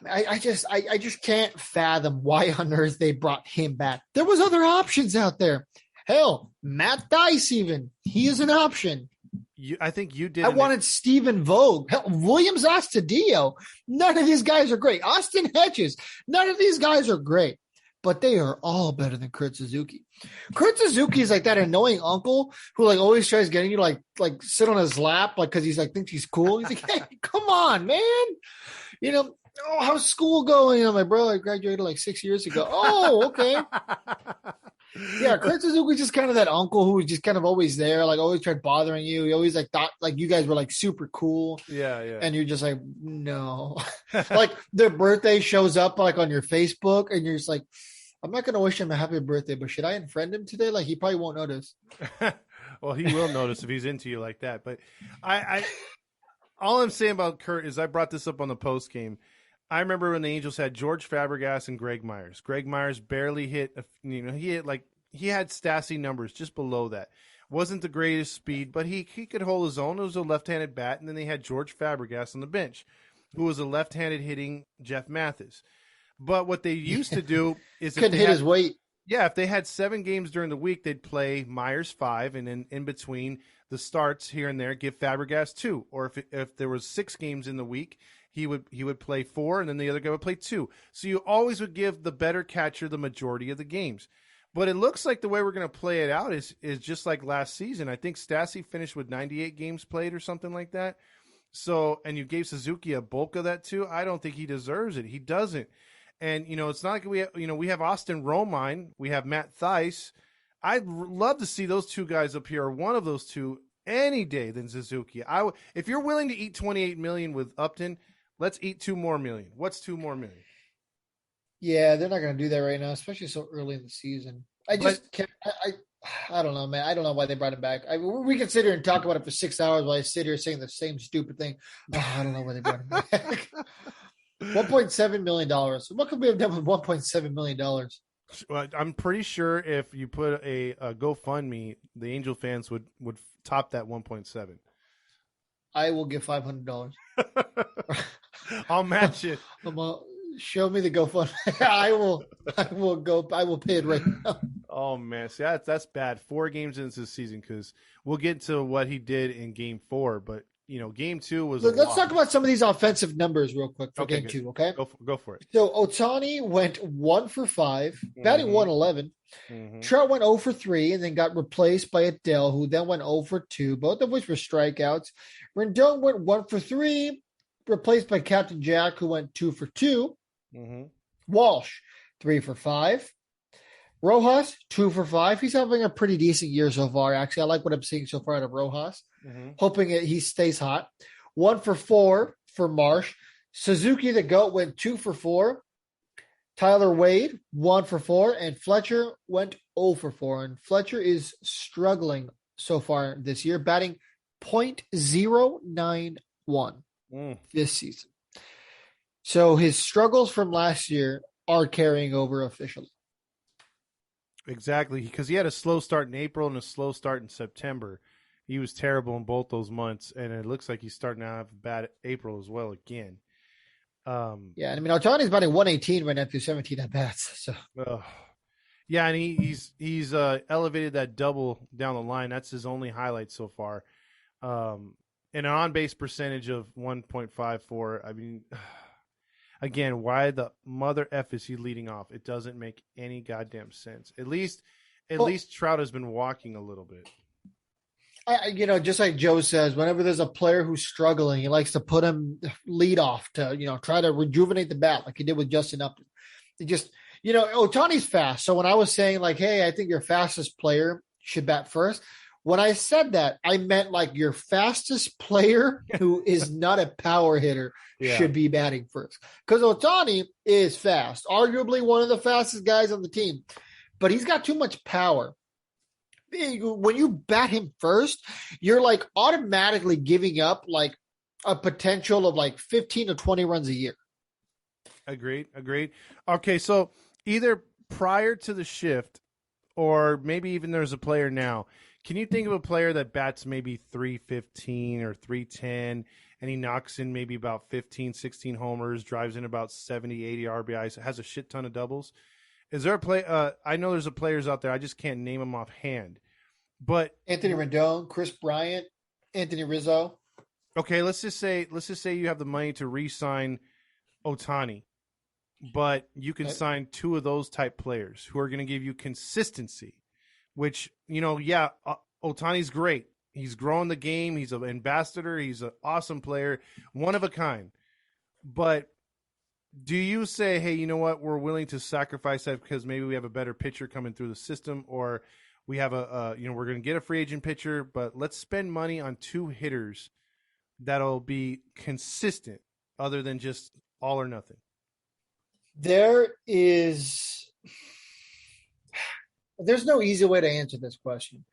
I just can't fathom why on earth they brought him back. There was other options out there. Hell, Matt Dice even. He is an option. I think you did. I wanted Stephen Vogt. Hell, Williams Astudillo. None of these guys are great. Austin Hedges. None of these guys are great. But they are all better than Kurt Suzuki. Kurt Suzuki is like that annoying uncle who always tries getting you like sit on his lap because he's thinks he's cool. He's like, hey, come on, man. How's school going? My brother graduated 6 years ago. Oh, okay. Yeah, Kurt Suzuki's just kind of that uncle who's just kind of always there, always tried bothering you. He always thought you guys were super cool. Yeah. And you're just no. Their birthday shows up on your Facebook and you're just I'm not gonna wish him a happy birthday, but should I unfriend him today? He probably won't notice. Well, he will notice if he's into you like that. But I all I'm saying about Kurt is I brought this up on the post game. I remember when the Angels had George Fabregas and Greg Myers. Greg Myers barely hit, he had Stassi numbers just below that. Wasn't the greatest speed, but he could hold his own. It was a left-handed bat, and then they had George Fabregas on the bench, who was a left-handed hitting Jeff Mathis. But what they used to do is couldn't hit his weight. Yeah, if they had 7 games during the week, they'd play Myers 5, and then in between the starts here and there, give Fabregas 2. Or if there was 6 games in the week, he would play 4, and then the other guy would play 2. So you always would give the better catcher the majority of the games. But it looks like the way we're going to play it out is just like last season. I think Stassi finished with 98 games played or something like that. So, and you gave Suzuki a bulk of that too. I don't think he deserves it. He doesn't. And, it's not like we have Austin Romine. We have Matt Thaiss. I'd love to see those two guys up here, or one of those two, any day than Suzuki. If you're willing to eat $28 million with Upton, let's eat $2 more million. What's $2 more million? Yeah, they're not going to do that right now, especially so early in the season. I don't know, man. I don't know why they brought him back. We can sit here and talk about it for 6 hours while I sit here saying the same stupid thing. Oh, I don't know why they brought him back. $1.7 million. What could we have done with $1.7 million? Well, I'm pretty sure if you put a GoFundMe, the Angel fans would top that 1.7. I will give $500. I'll match it. Show me the GoFundMe. I will pay it right now. Oh man, see that's bad. 4 games into the season, because we'll get to what he did in Game 4, but Game 2 was. Let's talk about some of these offensive numbers real quick for Game 2. Okay, go for it. So Ohtani went 1 for 5, batting 111. Trout went 0 for 3, and then got replaced by Adele, who then went 0 for 2, both of which were strikeouts. Rendon went 1 for 3, replaced by Captain Jack, who went 2 for 2. Walsh 3 for 5. Rojas 2 for 5. He's having a pretty decent year so far. Actually, I like what I'm seeing so far out of Rojas. Hoping he stays hot. 1 for 4 for Marsh. Suzuki the GOAT went 2 for 4. Tyler Wade 1 for 4, and Fletcher went 0 for 4. And Fletcher is struggling so far this year, batting .091 this season. So his struggles from last year are carrying over officially. Exactly, because he had a slow start in April and a slow start in September. He was terrible in both those months, and it looks like he's starting to have a bad April as well again. Yeah, I mean, Ohtani's batting 118 right now through 17 at bats. So, yeah, and he's elevated that double down the line. That's his only highlight so far. And an on-base percentage of 1.54. I mean, again, why the mother F is he leading off? It doesn't make any goddamn sense. At least Trout has been walking a little bit. Just like Joe says, whenever there's a player who's struggling, he likes to put him lead off to, try to rejuvenate the bat like he did with Justin Upton. He just, Ohtani's fast. So when I was saying like, hey, I think your fastest player should bat first, when I said that, I meant like your fastest player who is not a power hitter should be batting first. Because Ohtani is fast, arguably one of the fastest guys on the team, but he's got too much power. When you bat him first, you're like automatically giving up like a potential of like 15 to 20 runs a year. Agreed. Okay, so either prior to the shift or maybe even there's a player now. Can you think of a player that bats maybe 315 or 310 and he knocks in maybe about 15, 16 homers, drives in about 70, 80 RBIs, has a shit ton of doubles? Is there a play? I know there's players out there. I just can't name them offhand. But Anthony Rendon, Chris Bryant, Anthony Rizzo. Okay, let's just say you have the money to re-sign Ohtani, but you can sign 2 of those type players who are going to give you consistency. Which Ohtani's great. He's growing the game. He's an ambassador. He's an awesome player, one of a kind. But do you say, hey, you know what? We're willing to sacrifice that because maybe we have a better pitcher coming through the system, or we have we're going to get a free agent pitcher, but let's spend money on 2 hitters that'll be consistent other than just all or nothing? There's no easy way to answer this question.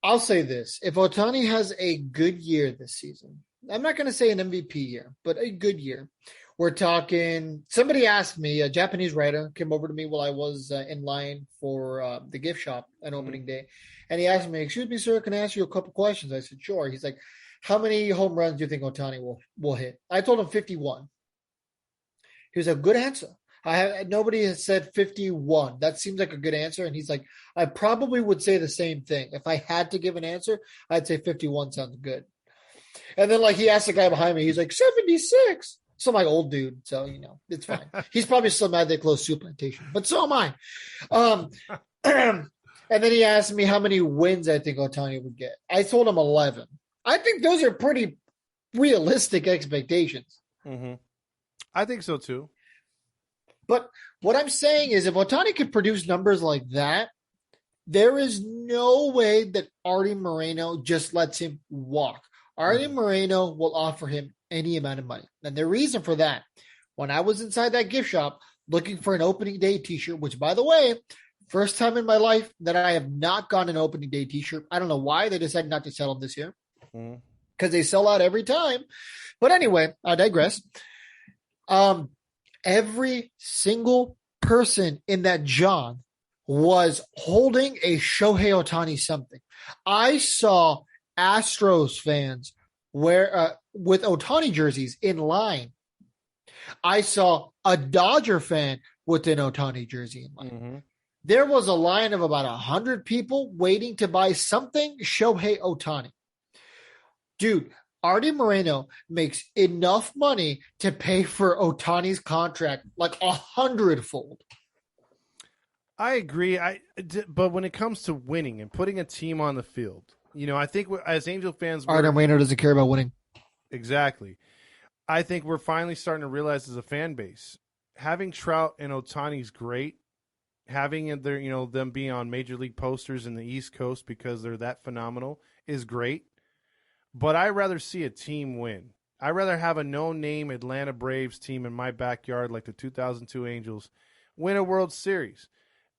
I'll say this. If Ohtani has a good year this season, I'm not going to say an MVP year, but a good year. We're talking, somebody asked me, a Japanese writer came over to me while I was in line for the gift shop on opening day. And he asked me, excuse me, sir, can I ask you a couple questions? I said, sure. He's like, how many home runs do you think Ohtani will hit? I told him 51. He was a good answer. Nobody has said 51. That seems like a good answer. And he's like, I probably would say the same thing. If I had to give an answer, I'd say 51 sounds good. And then he asked the guy behind me, he's like, 76. So I'm like, old dude. So, it's fine. He's probably still mad they closed Soup Plantation, but so am I. And then he asked me how many wins I think Ohtani would get. I told him 11. I think those are pretty realistic expectations. Mm-hmm. I think so too. But what I'm saying is if Ohtani could produce numbers like that, There is no way that Artie Moreno just lets him walk. Artie Moreno will offer him any amount of money. And the reason for that, when I was inside that gift shop looking for an opening day t-shirt, which, by the way, first time in my life that I have not gotten an opening day t-shirt. I don't know why they decided not to sell them this year, because they sell out every time. But anyway, I digress. Every single person in that John was holding a Shohei Ohtani something. I saw Astros fans with Ohtani jerseys in line. I saw a Dodger fan with an Ohtani jersey in line. Mm-hmm. There was a line of about 100 people waiting to buy something Shohei Ohtani. Dude, Artie Moreno makes enough money to pay for Ohtani's contract like 100-fold. I agree. But when it comes to winning and putting a team on the field, I think as Angel fans, Artie Moreno doesn't care about winning. Exactly. I think we're finally starting to realize as a fan base, having Trout and Ohtani is great. Having their, them being on major league posters in the East Coast because they're that phenomenal is great. But I'd rather see a team win. I'd rather have a no-name Atlanta Braves team in my backyard like the 2002 Angels win a World Series.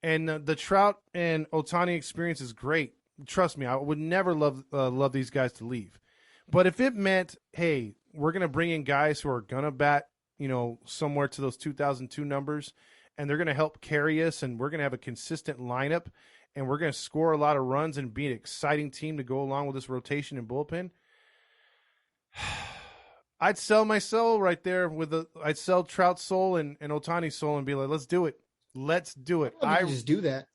And the Trout and Ohtani experience is great. Trust me, I would never love these guys to leave. But if it meant, hey, we're going to bring in guys who are going to bat, somewhere to those 2002 numbers, and they're going to help carry us, and we're going to have a consistent lineup, and we're going to score a lot of runs and be an exciting team to go along with this rotation and bullpen, I'd sell my soul right there. I'd sell Trout's soul and Ohtani's soul and be like, let's do it. Let's do it. I just do that.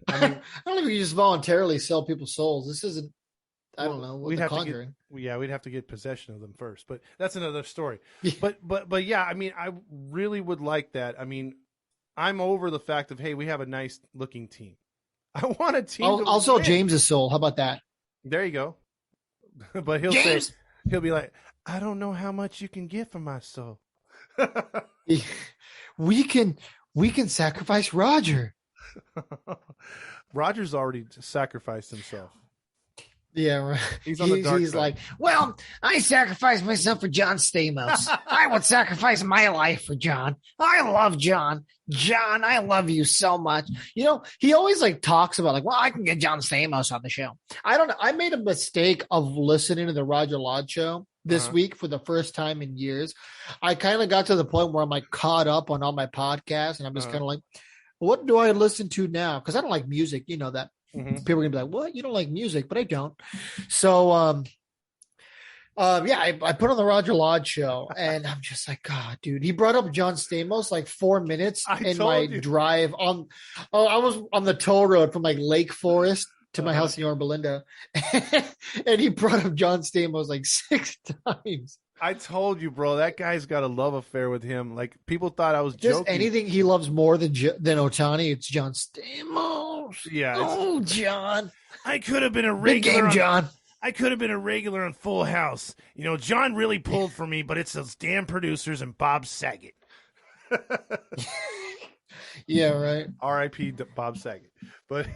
I don't know if you just voluntarily sell people's souls. This isn't, I don't know. We'd have to get possession of them first, but that's another story. But yeah, I really would like that. I'm over the fact of, hey, we have a nice looking team. I want a team. I'll sell James's soul. How about that? There you go. But he'll be like, I don't know how much you can get for my soul. We can sacrifice Roger. Roger's already sacrificed himself. Yeah, right. He's on the dark He's side. like, well, I sacrificed myself for John Stamos. I would sacrifice my life for John. I love John. John, I love you so much. He always talks about well, I can get John Stamos on the show. I don't know. I made a mistake of listening to the Roger Lodge show this week for the first time in years. I kind of got to the point where I'm caught up on all my podcasts, and I'm just kind of what do I listen to now? Because I don't like music. You know that. Mm-hmm. People are gonna be like, "What? You don't like music?" But I don't. So, I put on the Roger Lodge show, and I'm just like, God, dude. He brought up John Stamos 4 minutes in my drive on. Oh, I was on the toll road from Lake Forest to my house in Yorba Belinda, and he brought up John Stamos 6 times. I told you, bro, that guy's got a love affair with him. People thought I was joking. Anything he loves more than Ohtani, it's John Stamos. Yeah. Oh, John. I could have been a regular. Big game, John. I could have been a regular on Full House. John really pulled for me, but it's those damn producers and Bob Saget. Yeah, right. R.I.P. Bob Saget. But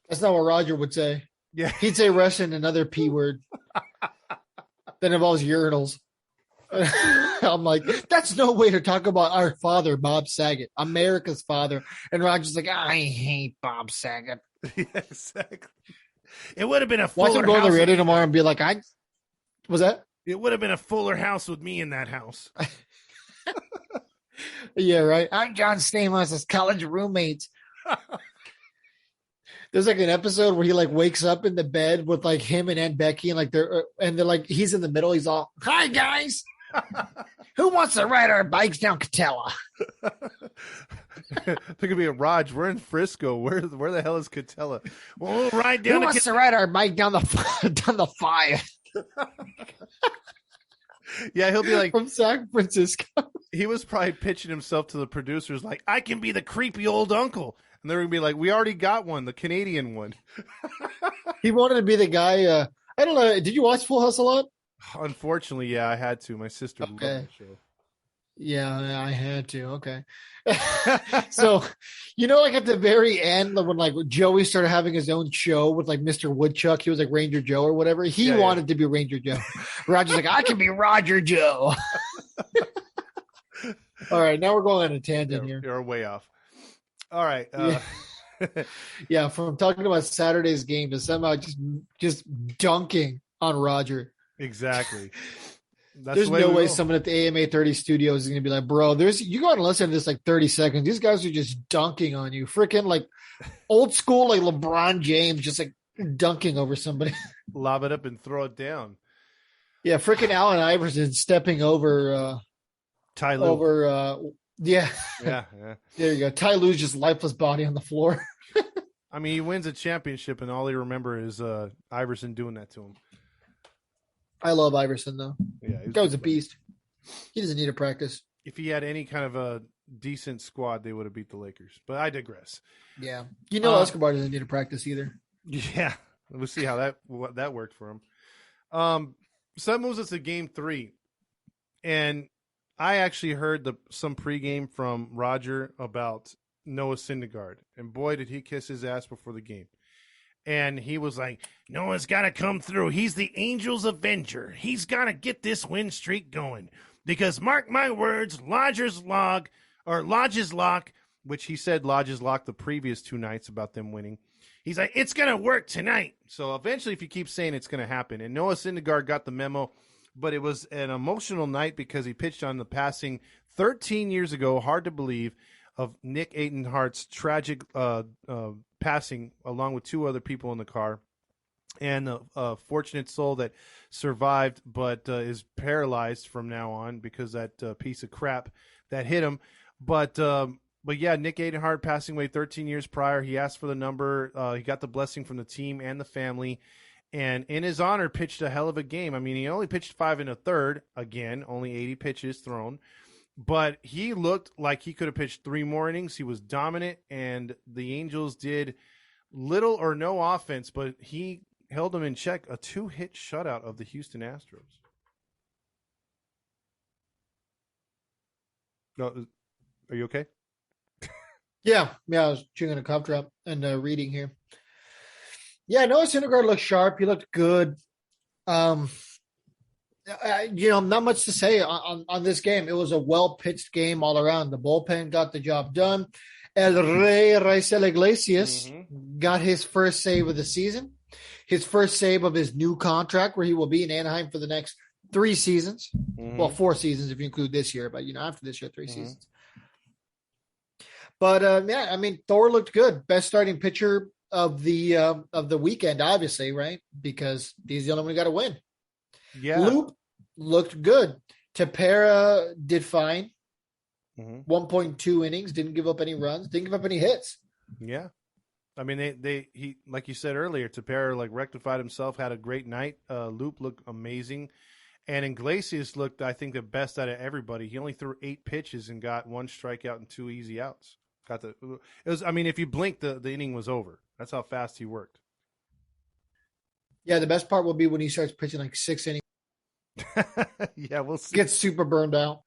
that's not what Roger would say. Yeah. He'd say Russian, another P word. That involves urinals. I'm like, that's no way to talk about our father, Bob Saget, America's father. And Roger's like, I hate Bob Saget. Yeah, exactly. It would have been a fuller house. Watch him go to the radio tomorrow and be like, was that? It would have been a fuller house with me in that house. Yeah, right. I'm John Stamos' college roommates. There's an episode where he wakes up in the bed with him and Aunt Becky and they're he's in the middle. He's all, hi guys. Who wants to ride our bikes down Catella? There could be a Raj. We're in Frisco. Where the hell is Catella? Well, we'll ride down. Who wants to ride our bike down the fire? Yeah, he'll be from San Francisco. He was probably pitching himself to the producers I can be the creepy old uncle. And they're going to be we already got one, the Canadian one. He wanted to be the guy. I don't know. Did you watch Full House a lot? Unfortunately, yeah, I had to. My sister loved the show. Yeah, I had to. Okay. So, like at the very end, when like Joey started having his own show with like Mr. Woodchuck, he was like Ranger Joe or whatever. He wanted to be Ranger Joe. Roger's like, I can be Roger Joe. All right, now we're going on a tangent here. You're way off. All right. Yeah, from talking about Saturday's game to somehow just dunking on Roger. Exactly. There's no way someone at the AMA 30 studios is going to be like, bro, you go and listen to this like 30 seconds. These guys are just dunking on you. Freaking like old school, like LeBron James, just like dunking over somebody. Lob it up and throw it down. Yeah, freaking Allen Iverson stepping over Ty Lue. Over yeah. Yeah. There you go. Ty Lue's just lifeless body on the floor. I mean, he wins a championship and all he remembers is Iverson doing that to him. I love Iverson though. Yeah, that was a beast. He doesn't need a practice. If he had any kind of a decent squad, they would have beat the Lakers. But I digress. Yeah, Escobar doesn't need a practice either. Yeah, we'll see how that worked for him. So that moves us to Game 3, and I actually heard some pregame from Roger about Noah Syndergaard, and boy, did he kiss his ass before the game. And he was like, Noah's got to come through. He's the Angels' Avenger. He's got to get this win streak going. Because mark my words, Lodge's Lock, which he said Lodge's Lock the previous 2 nights about them winning. He's like, it's going to work tonight. So eventually, if you keep saying it's going to happen. And Noah Syndergaard got the memo, but it was an emotional night because he pitched on the passing 13 years ago, hard to believe, of Nick Eatonhart's tragic passing along with 2 other people in the car, and a fortunate soul that survived but is paralyzed from now on because that piece of crap that hit him. But yeah, Nick Eatonhart passing away 13 years prior. He asked for the number. He got the blessing from the team and the family, and in his honor pitched a hell of a game. I mean, he only pitched 5 1/3, again, only 80 pitches thrown. But he looked like he could have pitched 3 more innings. He was dominant, and the Angels did little or no offense, but he held them in check. A 2-hit shutout of the Houston Astros. No, are you okay? Yeah, I was chewing a cough drop and reading here. Yeah, Noah Syndergaard looked sharp. He looked good. Not much to say on this game. It was a well-pitched game all around. The bullpen got the job done. El Rey Raisel Iglesias got his first save of the season, his first save of his new contract, where he will be in Anaheim for the next 3 seasons. Well, 4 seasons if you include this year, but after this year, 3 seasons. But Thor looked good. Best starting pitcher of the weekend, obviously, right? Because he's the only one who got to win. Yeah. Loop looked good. Tepera did fine. 1.2 innings, didn't give up any runs, didn't give up any hits. Yeah. I mean, he like you said earlier, Tepera rectified himself, had a great night. Loop looked amazing. And Iglesias looked, I think, the best out of everybody. He only threw 8 pitches and got 1 strikeout and 2 easy outs. If you blinked, the inning was over. That's how fast he worked. Yeah, the best part will be when he starts pitching like 6 innings. Yeah, we'll see. Gets super burned out.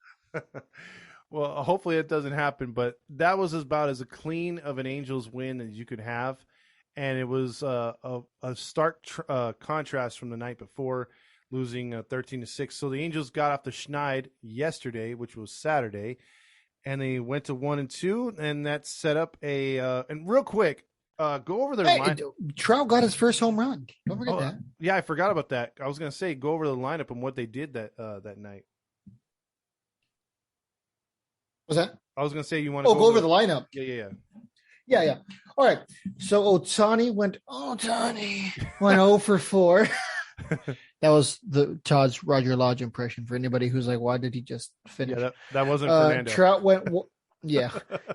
Well, hopefully it doesn't happen, but that was about as clean of an Angels win as you could have. And it was a stark contrast from the night before, losing 13-6. So the Angels got off the schneid yesterday, which was Saturday, and they went to 1-2, and that set up and real quick, go over their line. Trout got his first home run. Don't forget that. Yeah, I forgot about that. I was going to say, go over the lineup and what they did that night. What's that? I was going to say you want to go over the lineup. Yeah. All right. So Ohtani went 0 for 4. That was Todd's Roger Lodge impression for anybody who's like, why did he just finish? Yeah, that wasn't Fernando. Trout went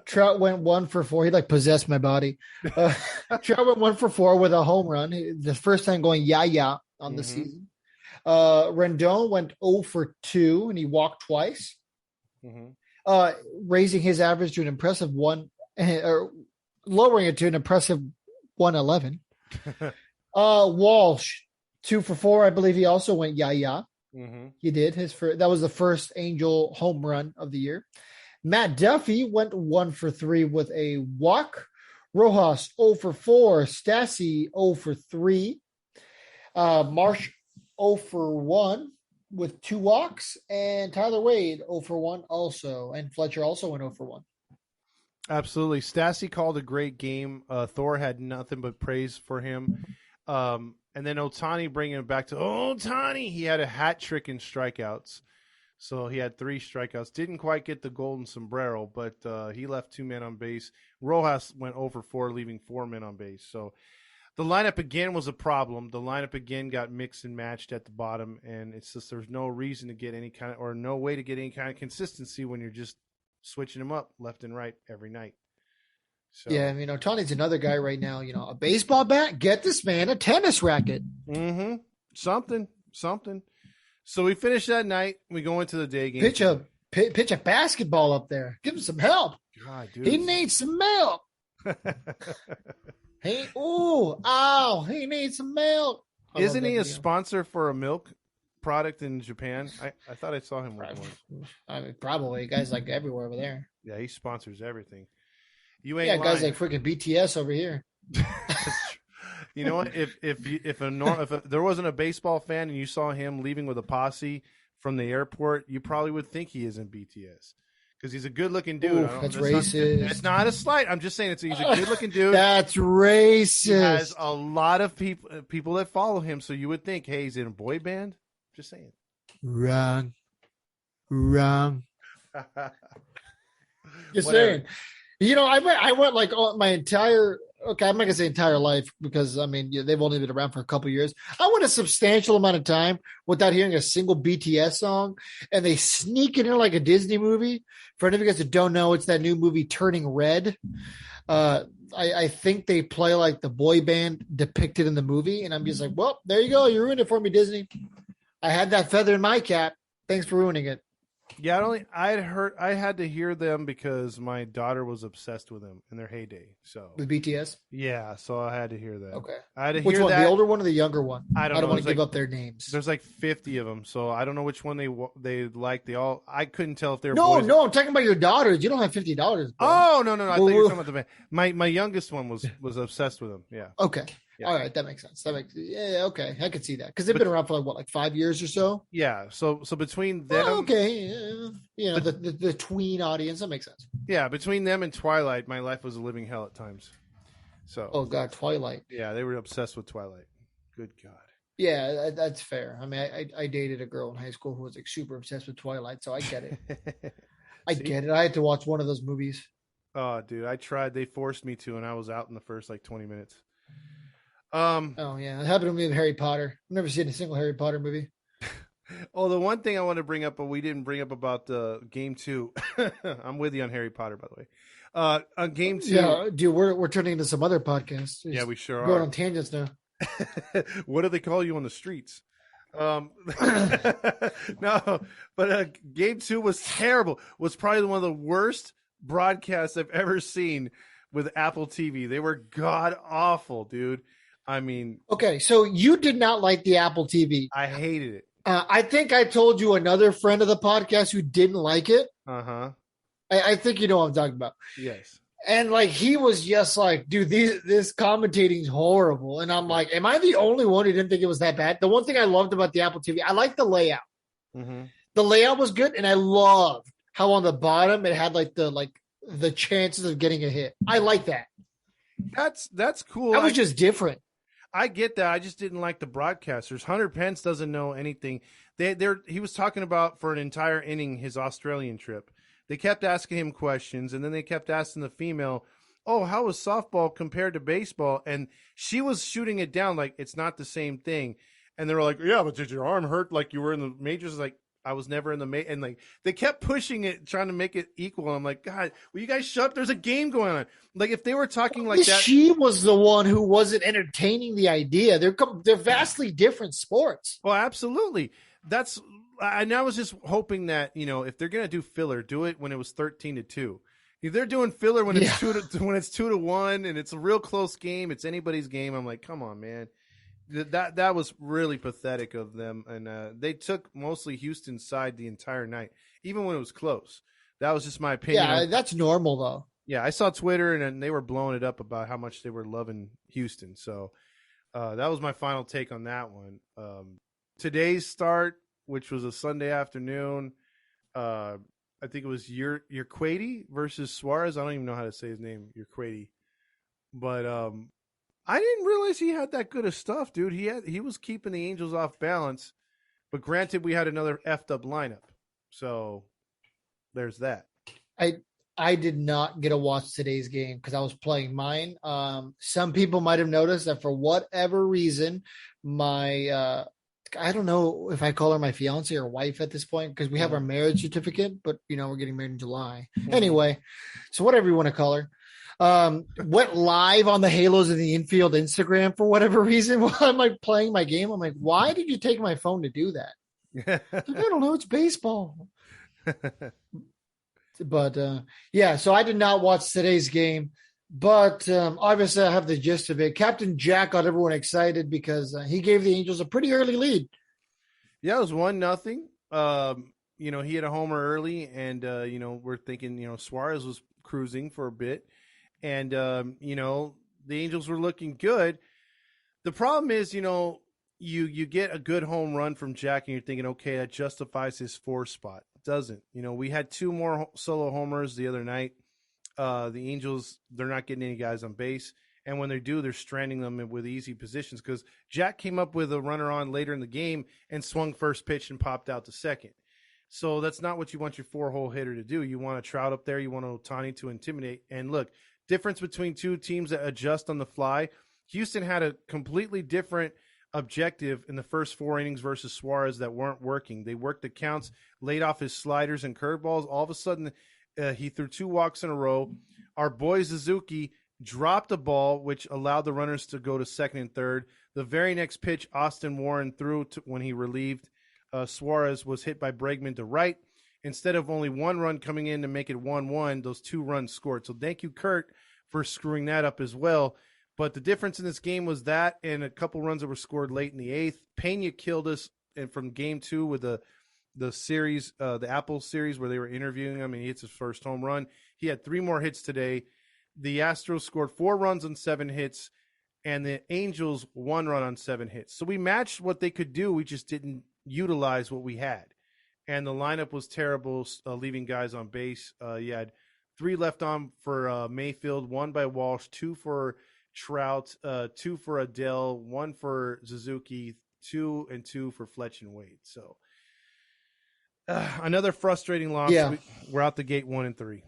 Trout went 1 for 4. He possessed my body. Trout went 1 for 4 with a home run. The first time going on the season. Rendon went 0 for 2 and he walked twice. Raising his average to an impressive or lowering it to an impressive 111. Walsh 2 for 4. I believe he also went Mm-hmm. He did that was the first Angel home run of the year. Matt Duffy went 1 for 3 with a walk. Rojas 0 for 4. Stassi 0 for 3. Marsh 0 for 1 with 2 walks, and Tyler Wade 0 for 1 also, and Fletcher also went 0 for 1. Absolutely. Stassi called a great game. Thor had nothing but praise for him. And then Ohtani, bringing it back to Ohtani, he had a hat trick in strikeouts. So he had 3 strikeouts. Didn't quite get the golden sombrero, but he left 2 men on base. Rojas went 0 for 4, leaving 4 men on base. So the lineup again was a problem. The lineup again got mixed and matched at the bottom, and it's just there's no reason to get any kind of, or no way to get any kind of consistency when you're just switching them up left and right every night. So, yeah, Tony's another guy right now. A baseball bat, get this man a tennis racket. Mm-hmm. Something. So we finish that night. We go into the day game. Pitch a basketball up there. Give him some help. God, dude. He needs some milk. He needs some milk. Isn't he a sponsor for a milk product in Japan? I thought I saw him once. I mean, probably. Guys like everywhere over there. Yeah, he sponsors everything. You ain't lying. Guys like freaking BTS over here. You know what? If there wasn't a baseball fan and you saw him leaving with a posse from the airport, you probably would think he isn't BTS because he's a good-looking dude. Oof, that's racist. It's not a slight. I'm just saying he's a good-looking dude. That's racist. He has a lot of people that follow him, so you would think, hey, he's in a boy band. Just saying. Wrong. Just Whatever. saying. I went like my entire. Okay, I'm not gonna say entire life because they've only been around for a couple of years. I went a substantial amount of time without hearing a single BTS song, and they sneak it in like a Disney movie. For any of you guys that don't know, it's that new movie Turning Red. I think they play like the boy band depicted in the movie, and I'm just like, well, there you go, you ruined it for me, Disney. I had that feather in my cap. Thanks for ruining it. Yeah, I had to hear them because my daughter was obsessed with them in their heyday. So With BTS? yeah, so I had to hear that. Okay. I had to Which hear one, that. the older one or the younger one? I don't know. want to give up their names. There's like 50 of them, so I don't know which one they like. I couldn't tell if they were No, boys. I'm talking about your daughters. You don't have $50. Oh no! I thought you were talking about the band. My youngest one was obsessed with them. Yeah. Okay. Yeah. All right, that makes sense. Okay, I could see that because they've been around for like 5 years or so. Yeah. So between them, the tween audience, that makes sense. Yeah, between them and Twilight, my life was a living hell at times. So. Oh God, Twilight. Yeah, they were obsessed with Twilight. Good God. Yeah, that's fair. I mean, I dated a girl in high school who was like super obsessed with Twilight, so I get it. I get it. I had to watch one of those movies. Oh, dude, I tried. They forced me to, and I was out in the first like 20 minutes. Oh yeah, it happened to me with Harry Potter. I've never seen a single Harry Potter movie. Oh, the one thing I want to bring up, but we didn't bring up about the game 2. I'm with you on Harry Potter, by the way. On game 2, yeah, dude, we're turning into some other podcasts. Yeah, we sure going are. on tangents now. What do they call you on the streets? No, but game 2 was terrible. Was probably one of the worst broadcasts I've ever seen with Apple TV. They were god awful, dude. I mean, okay, so you did not like the Apple TV. I hated it. I think I told you another friend of the podcast who didn't like it. Uh-huh. I think you know what I'm talking about. Yes. And like he was just like, dude, this commentating is horrible. And I'm like, am I the only one who didn't think it was that bad? The one thing I loved about the Apple TV, I liked the layout. Mm-hmm. The layout was good, and I loved how on the bottom it had like the chances of getting a hit. I like that. That's cool. That was just different. I get that. I just didn't like the broadcasters. Hunter Pence doesn't know anything. He was talking about for an entire inning his Australian trip. They kept asking him questions, and then they kept asking the female, "Oh, how is softball compared to baseball?" And she was shooting it down like it's not the same thing. And they were like, "Yeah, but did your arm hurt like you were in the majors?" Like, I was never in the and like they kept pushing it, trying to make it equal. And I'm like, God, will you guys shut up? There's a game going on. Like if they were talking like that, she was the one who wasn't entertaining the idea. They're vastly different sports. Well, absolutely. And I was just hoping that if they're gonna do filler, do it when it was 13-2. If they're doing filler when it's 2-1 and it's a real close game, it's anybody's game. I'm like, come on, man. That was really pathetic of them, and they took mostly Houston's side the entire night, even when it was close. That was just my opinion. Yeah, that's normal though. Yeah, I saw Twitter, and they were blowing it up about how much they were loving Houston. So that was my final take on that one. Today's start, which was a Sunday afternoon, I think it was Urquidy versus Suarez. I don't even know how to say his name, Urquidy, but I didn't realize he had that good of stuff, dude. He was keeping the Angels off balance, but granted, we had another effed up lineup, so there's that. I did not get to watch today's game because I was playing mine. Some people might have noticed that for whatever reason, my I don't know if I call her my fiance or wife at this point because we have our marriage certificate, but we're getting married in July. Anyway, so whatever you want to call her. Went live on the Halos in the Infield Instagram for whatever reason while I'm like playing my game. I'm like, why did you take my phone to do that? Like, I don't know. It's baseball. But yeah, so I did not watch today's game, but obviously I have the gist of it. Captain Jack got everyone excited because he gave the Angels a pretty early lead. Yeah, it was 1-0. He had a homer early, and we're thinking, Suarez was cruising for a bit, and the Angels were looking good. The problem is, you get a good home run from Jack, and you're thinking, okay, that justifies his 4 spot. It doesn't. We had 2 more solo homers the other night. The Angels, they're not getting any guys on base, and when they do, they're stranding them with easy positions because Jack came up with a runner on later in the game and swung first pitch and popped out to second. So that's not what you want your 4-hole hitter to do. You want a Trout up there. You want Ohtani to intimidate. And look, difference between two teams that adjust on the fly. Houston had a completely different objective in the first 4 innings versus Suarez that weren't working. They worked the counts, laid off his sliders and curveballs. All of a sudden, he threw 2 walks in a row. Our boy Suzuki dropped a ball, which allowed the runners to go to second and third. The very next pitch, Austin Warren threw when he relieved Suarez was hit by Bregman to right. Instead of only 1 run coming in to make it 1-1, those 2 runs scored. So thank you, Kurt, for screwing that up as well. But the difference in this game was that and a couple runs that were scored late in the 8th. Pena killed us and from game 2 with the series, the Apple series where they were interviewing him, and he hits his first home run. He had 3 more hits today. The Astros scored 4 runs on 7 hits, and the Angels 1 run on 7 hits. So we matched what they could do. We just didn't utilize what we had. And the lineup was terrible, leaving guys on base. You had 3 left on for Mayfield, 1 by Walsh, 2 for Trout, 2 for Adele, 1 for Suzuki, 2 and 2 for Fletch and Wade. So another frustrating loss. Yeah. We're out the gate 1-3.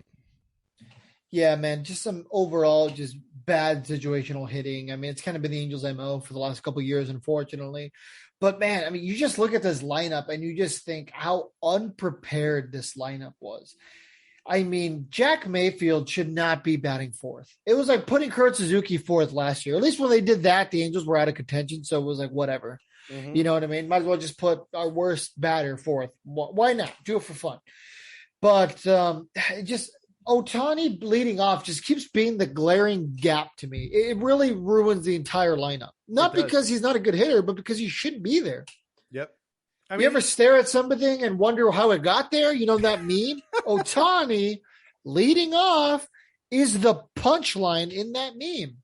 Yeah, man, just some overall just bad situational hitting. I mean, it's kind of been the Angels' MO for the last couple of years, unfortunately. But, man, I mean, you just look at this lineup and you just think how unprepared this lineup was. I mean, Jack Mayfield should not be batting 4th. It was like putting Kurt Suzuki 4th last year. At least when they did that, the Angels were out of contention, so it was like whatever. Mm-hmm. You know what I mean? Might as well just put our worst batter 4th. Why not? Do it for fun. But just Ohtani leading off just keeps being the glaring gap to me. It really ruins the entire lineup. Not because he's not a good hitter, but because he shouldn't be there. Yep. I mean, you ever stare at something and wonder how it got there? You know that meme? Ohtani leading off is the punchline in that meme.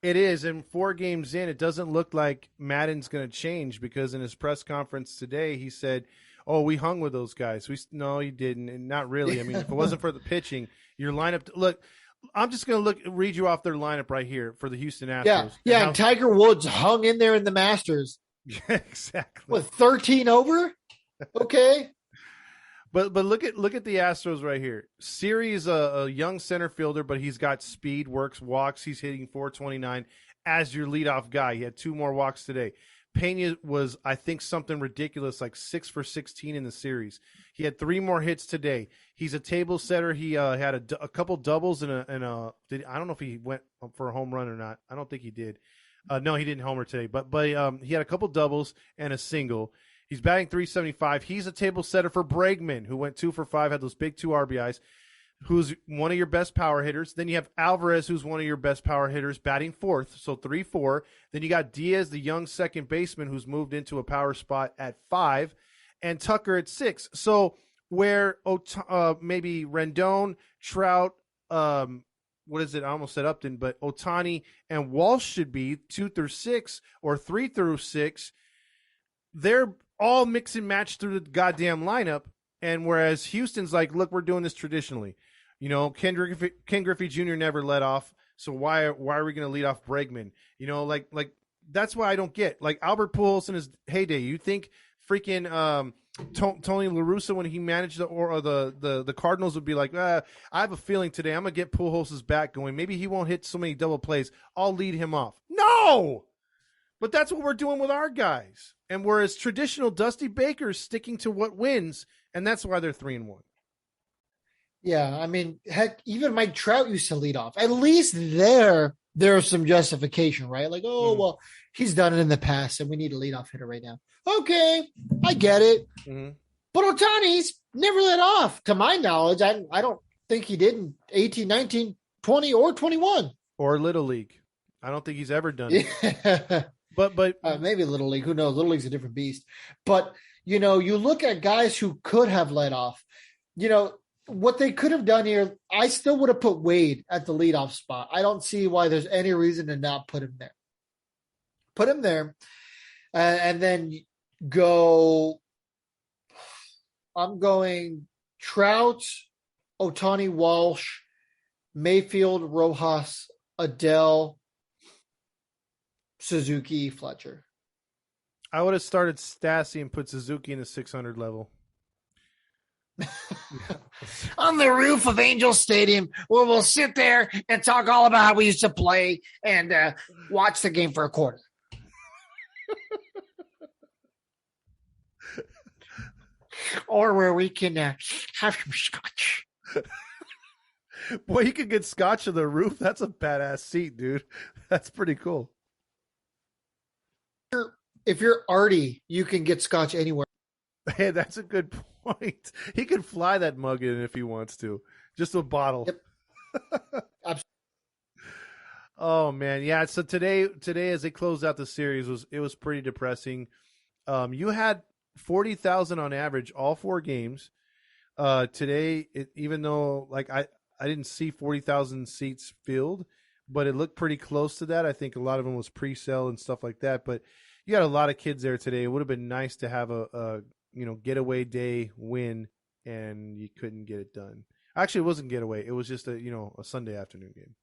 It is, and 4 games in, it doesn't look like Maddon's going to change because in his press conference today, he said, "Oh, we hung with those guys." No, he didn't, and not really. I mean, if it wasn't for the pitching, your lineup. Look, I'm just going to read you off their lineup right here for the Houston Astros. Yeah, and Tiger Woods hung in there in the Masters. Yeah, exactly. With 13 over? Okay. But look at the Astros right here. Siri is a young center fielder, but he's got speed, works, walks. He's hitting .429 as your leadoff guy. He had 2 more walks today. Pena was, I think, something ridiculous, like 6 for 16 in the series. He had 3 more hits today. He's a table setter. He had a couple doubles and I don't know if he went for a home run or not. I don't think he did. No, he didn't homer today, but he had a couple doubles and a single. He's batting .375. He's a table setter for Bregman, who went 2 for 5, had those big 2 RBIs. who's one of your best power hitters. Then you have Alvarez, who's one of your best power hitters, batting fourth, so 3-4. Then you got Diaz, the young second baseman, who's moved into a power spot at 5, and Tucker at 6. So where maybe Rendon, Trout, what is it? I almost said Upton, but Ohtani and Walsh should be 2 through 6 or 3 through 6. They're all mix and match through the goddamn lineup. And whereas Houston's like, look, we're doing this traditionally. You know, Ken Griffey Jr. never let off. So why are we going to lead off Bregman? You know, like that's why I don't get. Like Albert Pujols in his heyday, you think freaking Tony La Russa, when he managed the Cardinals, would be like, I have a feeling today I'm gonna get Pujols' back going. Maybe he won't hit so many double plays. I'll lead him off. No, but that's what we're doing with our guys. And whereas traditional Dusty Baker's sticking to what wins, and that's why they're 3-1. Yeah, I mean, heck, even Mike Trout used to lead off. At least there's some justification, right? Like, well, he's done it in the past, and we need a leadoff hitter right now. Okay, I get it. Mm-hmm. But Ohtani's never led off, to my knowledge. I don't think he did in 18, 19, 20, or 21. Or Little League. I don't think he's ever done it. But maybe Little League. Who knows? Little League's a different beast. But, you know, you look at guys who could have led off. You know, what they could have done here, I still would have put Wade at the leadoff spot. I don't see why there's any reason to not put him there. Put him there, and then go. I'm going Trout, Ohtani, Walsh, Mayfield, Rojas, Adele, Suzuki, Fletcher. I would have started Stassi and put Suzuki in the 600 level. On the roof of Angel Stadium, where we'll sit there and talk all about how we used to play and watch the game for a quarter. Or where we can have some scotch. Boy, you could get scotch on the roof. That's a badass seat, dude. That's pretty cool. If you're Artie, you can get scotch anywhere. Hey, that's a good point. He could fly that mug in if he wants to. Just a bottle. Yep. Absolutely. Oh man, yeah. So today as they closed out the series was pretty depressing. You had 40,000 on average all 4 games. Today, even though like I didn't see 40,000 seats filled, but it looked pretty close to that. I think a lot of them was pre-sale and stuff like that. But you got a lot of kids there today. It would have been nice to have a getaway day win, and you couldn't get it done. Actually, it wasn't getaway. It was just a Sunday afternoon game.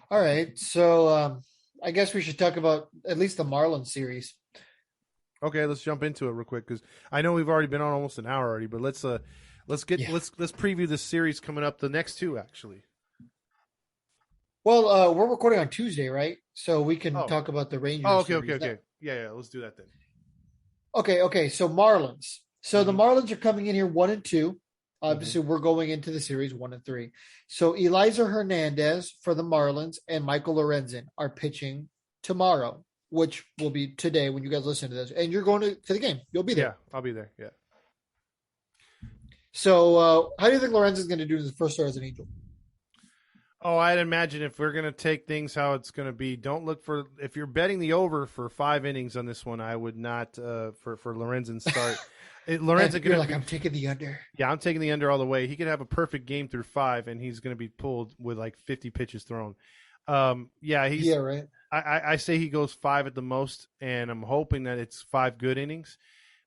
All right, so I guess we should talk about at least the Marlins series. Okay, let's jump into it real quick because I know we've already been on almost an hour already. But let's preview this series coming up. The next 2 actually. Well, we're recording on Tuesday, right? So we can talk about the Rangers. Oh, okay. Yeah. Let's do that then. Okay. So Marlins. So the Marlins are coming in here 1-2. Obviously, we're going into the series 1-3. So Eliza Hernandez for the Marlins and Michael Lorenzen are pitching tomorrow, which will be today when you guys listen to this. And you're going to the game. You'll be there. Yeah, I'll be there. Yeah. So how do you think Lorenzen's going to do in his first start as an Angel? Oh, I'd imagine if we're going to take things how it's going to be, don't look for – if you're betting the over for 5 innings on this one, I would not for Lorenzen's start. Lorenzen You're like, I'm taking the under. Yeah, I'm taking the under all the way. He could have a perfect game through 5, and he's going to be pulled with like 50 pitches thrown. Right. I say he goes 5 at the most, and I'm hoping that it's 5 good innings.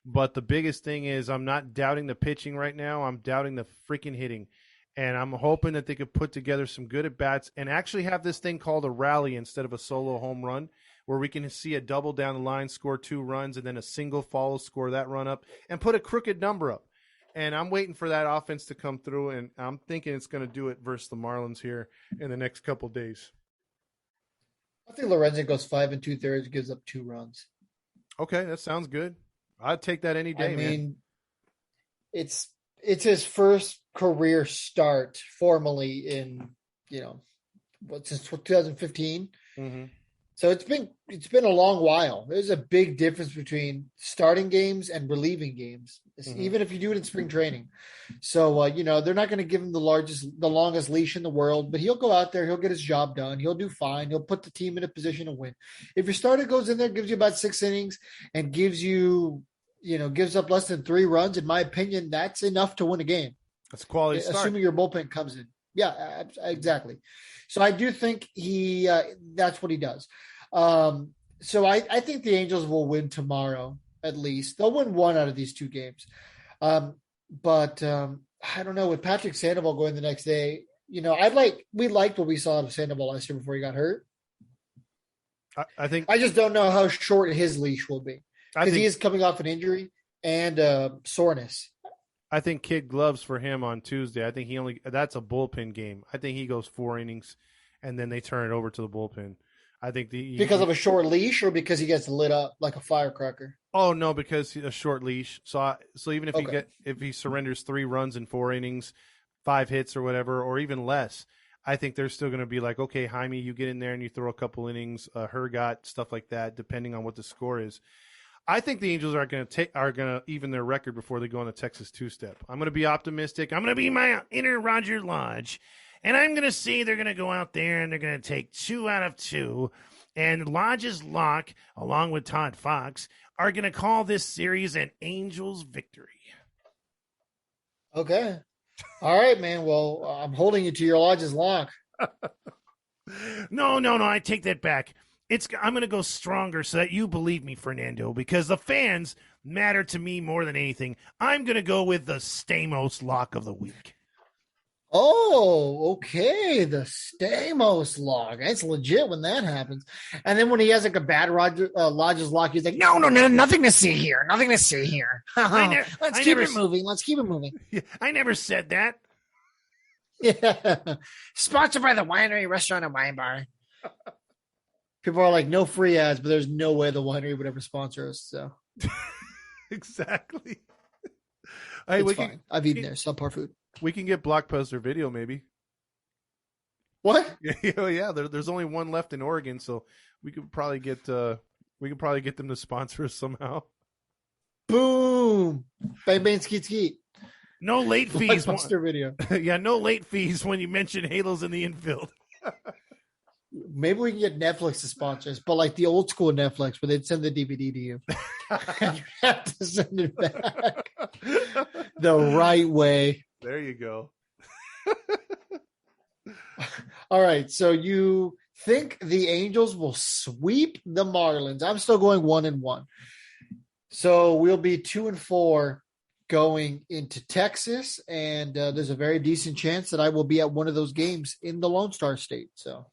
But the biggest thing is I'm not doubting the pitching right now. I'm doubting the freaking hitting. And I'm hoping that they could put together some good at-bats and actually have this thing called a rally instead of a solo home run, where we can see a double down the line, score 2 runs, and then a single follow, score that run up, and put a crooked number up. And I'm waiting for that offense to come through, and I'm thinking it's going to do it versus the Marlins here in the next couple of days. I think Lorenzen goes 5 2/3, gives up 2 runs. Okay, that sounds good. I'd take that any day, man. It's his first career start formally in, since 2015. Mm-hmm. So it's been a long while. There's a big difference between starting games and relieving games, even if you do it in spring training. So they're not going to give him the longest leash in the world, but he'll go out there, he'll get his job done, he'll do fine, he'll put the team in a position to win. If your starter goes in there, gives you about 6 innings, and gives up less than 3 runs, in my opinion, that's enough to win a game. That's a quality start. Assuming your bullpen comes in. Yeah, exactly. So I do think that's what he does. So I think the Angels will win tomorrow, at least. They'll win 1 out of these 2 games. But I don't know, with Patrick Sandoval going the next day, we liked what we saw out of Sandoval last year before he got hurt. I just don't know how short his leash will be, because he is coming off an injury and soreness. I think kid gloves for him on Tuesday. I think that's a bullpen game. I think he goes 4 innings and then they turn it over to the bullpen. I think because of a short leash, or because he gets lit up like a firecracker? Oh no, because a short leash. So even if he surrenders 3 runs in 4 innings, 5 hits or whatever, or even less, I think they're still going to be like, okay, Jaime, you get in there and you throw a couple innings, Hergot, stuff like that, depending on what the score is. I think the Angels are going to even their record before they go on the Texas 2-step. I'm going to be optimistic. I'm going to be my inner Roger Lodge, and I'm going to say they're going to go out there and they're going to take 2 out of 2. And Lodge's lock, along with Todd Fox, are going to call this series an Angels victory. Okay. All right, man. Well, I'm holding you to your Lodge's lock. No. I take that back. I'm going to go stronger so that you believe me, Fernando, because the fans matter to me more than anything. I'm going to go with the Stamos lock of the week. Oh, okay. The Stamos lock. That's legit when that happens. And then when he has like a bad Lodge's lock, he's like, no, nothing to see here. Nothing to see here. Let's keep it moving. I never said that. Yeah. Sponsored by the Winery Restaurant and Wine Bar. People are like, no free ads, but there's no way the winery would ever sponsor us. So exactly. It's fine. I've eaten there. Subpar food. We can get Blockbuster Video, maybe. What? Yeah. There's only one left in Oregon, so we could probably get them to sponsor us somehow. Boom! Bang bang skeet skeet. No late fees. Blockbuster Video. Yeah, no late fees when you mention Halos in the infield. Maybe we can get Netflix to sponsor us, but like the old school Netflix, where they'd send the DVD to you. And you have to send it back the right way. There you go. All right. So you think the Angels will sweep the Marlins? I'm still going 1-1. So we'll be 2-4 going into Texas. And there's a very decent chance that I will be at one of those games in the Lone Star State. So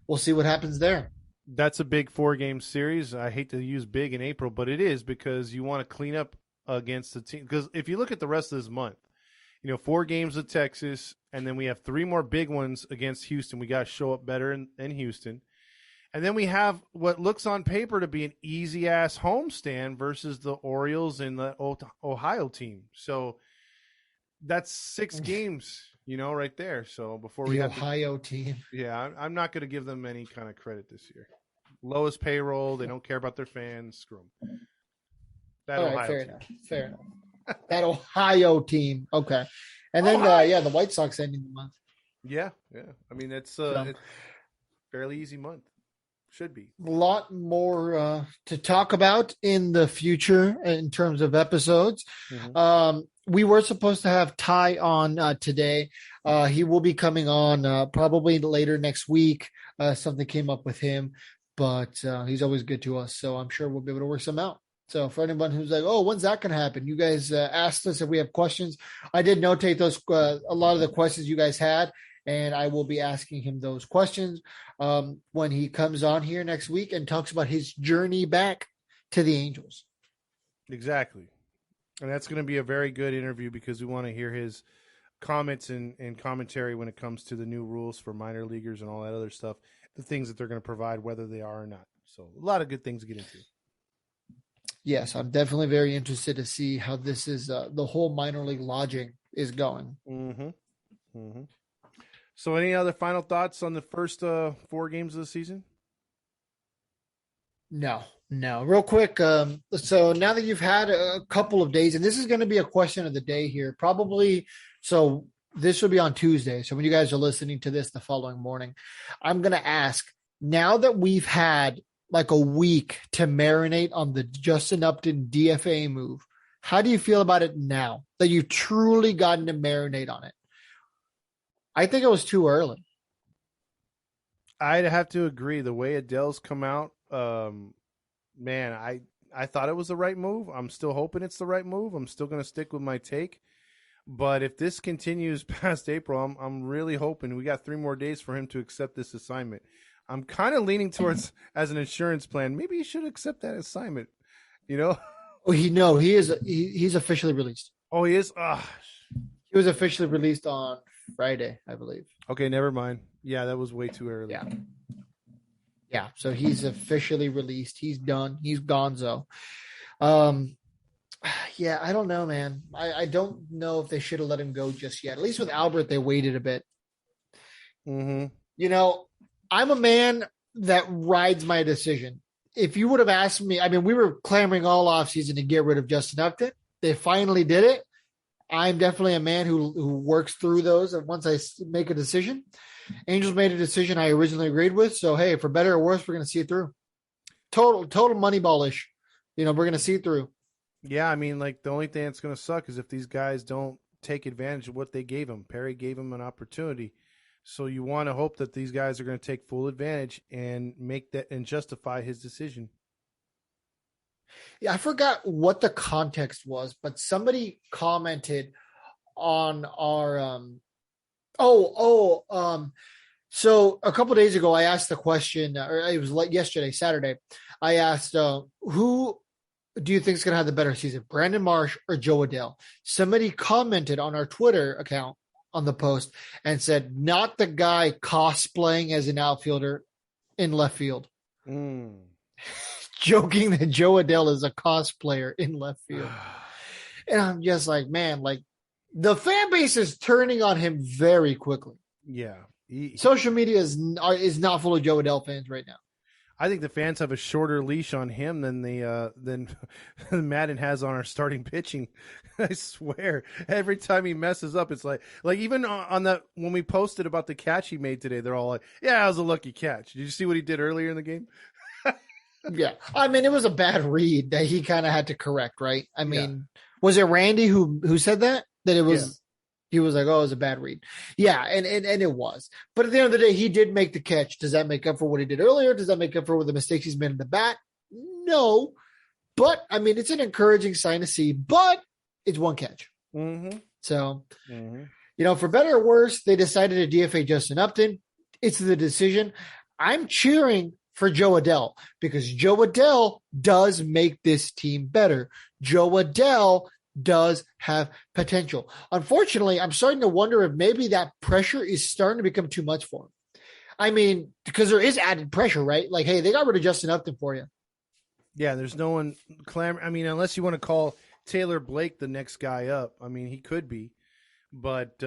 we'll see what happens there. That's a big 4-game series. I hate to use big in April, but it is, because you want to clean up against the team. Because if you look at the rest of this month, 4 games with Texas, and then we have 3 more big ones against Houston. We got to show up better in Houston. And then we have what looks on paper to be an easy-ass homestand versus the Orioles and the Ohio team. So that's 6 games, right there. So before we have Ohio team. Yeah, I'm not going to give them any kind of credit this year. Lowest payroll. They don't care about their fans. Screw them. All right, fair enough. That Ohio team. Okay. And then, the White Sox ending the month. Yeah. I mean, it's a fairly easy month. Should be. A lot more to talk about in the future in terms of episodes. Mm-hmm. We were supposed to have Ty on today. He will be coming on probably later next week. Something came up with him, but he's always good to us. So I'm sure we'll be able to work some out. So for anyone who's like, oh, when's that going to happen? You guys asked us if we have questions. I did notate those, a lot of the questions you guys had, and I will be asking him those questions when he comes on here next week and talks about his journey back to the Angels. Exactly. And that's going to be a very good interview, because we want to hear his comments and commentary when it comes to the new rules for minor leaguers and all that other stuff, the things that they're going to provide, whether they are or not. So a lot of good things to get into. Yes, I'm definitely very interested to see how this is, the whole minor league lodging is going. Mm-hmm. Mm-hmm. So any other final thoughts on the first 4 games of the season? No, no. Real quick. So now that you've had a couple of days, and this is going to be a question of the day here, probably. So this will be on Tuesday. So when you guys are listening to this the following morning, I'm going to ask now that we've had like a week to marinate on the Justin Upton DFA move. How do you feel about it now that you've truly gotten to marinate on it? I think it was too early. I'd have to agree. The way Adele's come out, man, I thought it was the right move. I'm still hoping it's the right move. I'm still going to stick with my take. But if this continues past April, I'm really hoping we got 3 more days for him to accept this assignment. I'm kind of leaning towards as an insurance plan. Maybe he should accept that assignment. You know? Oh, he's officially released. Oh, he is. He was officially released on Friday, I believe. Okay, never mind. Yeah, that was way too early. Yeah. So he's officially released. He's done. He's gonzo. Yeah, I don't know, man. I don't know if they should have let him go just yet. At least with Albert, they waited a bit. Mm-hmm. You know, I'm a man that rides my decision. If you would have asked me, I mean, we were clamoring all offseason to get rid of Justin Upton. They finally did it. I'm definitely a man who works through those. And once I make a decision, Angels made a decision I originally agreed with. So, hey, for better or worse, we're going to see it through. Total Moneyball-ish. You know, we're going to see it through. Yeah, I mean, like the only thing that's going to suck is if these guys don't take advantage of what they gave him. Perry gave him an opportunity. So you want to hope that these guys are going to take full advantage and make that and justify his decision. Yeah, I forgot what the context was, but somebody commented on our so a couple of days ago I asked the question, or it was like yesterday, Saturday. I asked who do you think is going to have the better season, Brandon Marsh or Joe Adele? Somebody commented on our Twitter account on the post and said, not the guy cosplaying as an outfielder in left field. Joking that Joe Adele is a cosplayer in left field. And I'm just like, man, like the fan base is turning on him very quickly. Yeah. Social media is not full of Joe Adele fans right now. I think the fans have a shorter leash on him than than Maddon has on our starting pitching. I swear, every time he messes up, it's like even on that when we posted about the catch he made today, they're all like, "Yeah, it was a lucky catch." Did you see what he did earlier in the game? Yeah, I mean, it was a bad read that he kind of had to correct, right? I mean, was it Randy who said that it was? Yeah. He was like, "Oh, it was a bad read." Yeah, and it was. But at the end of the day, he did make the catch. Does that make up for what he did earlier? Does that make up for the mistakes he's made in the bat? No. But, I mean, it's an encouraging sign to see. But it's one catch. Mm-hmm. So, you know, for better or worse, they decided to DFA Justin Upton. It's the decision. I'm cheering for Joe Adele because Joe Adele does make this team better. Joe Adele does have potential. Unfortunately, I'm starting to wonder if maybe that pressure is starting to become too much for him. I mean, because there is added pressure, right? Like, hey, they got rid of Justin Upton for you. Yeah, there's no one clamor. I mean, unless you want to call Taylor Blake the next guy up. I mean, he could be, but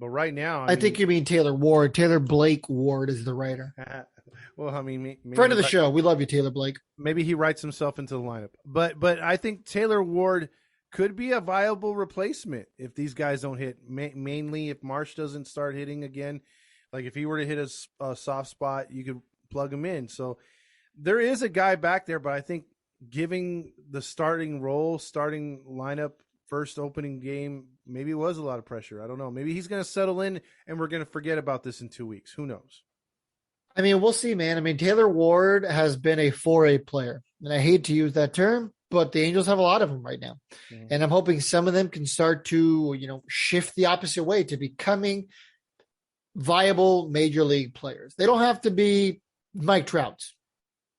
right now, I think you mean Taylor Ward. Taylor Blake Ward is the writer. Well, I mean, maybe friend of the show. We love you, Taylor Blake. Maybe he writes himself into the lineup, but I think Taylor Ward could be a viable replacement if these guys don't hit. Mainly if Marsh doesn't start hitting again. Like if he were to hit a soft spot, you could plug him in. So there is a guy back there, but I think giving the starting role, starting lineup, first opening game, maybe it was a lot of pressure. I don't know. Maybe he's going to settle in and we're going to forget about this in 2 weeks. Who knows? I mean, we'll see, man. I mean, Taylor Ward has been a 4A player, and I hate to use that term, but the Angels have a lot of them right now. Mm-hmm. And I'm hoping some of them can start to, you know, shift the opposite way to becoming viable major league players. They don't have to be Mike Trouts,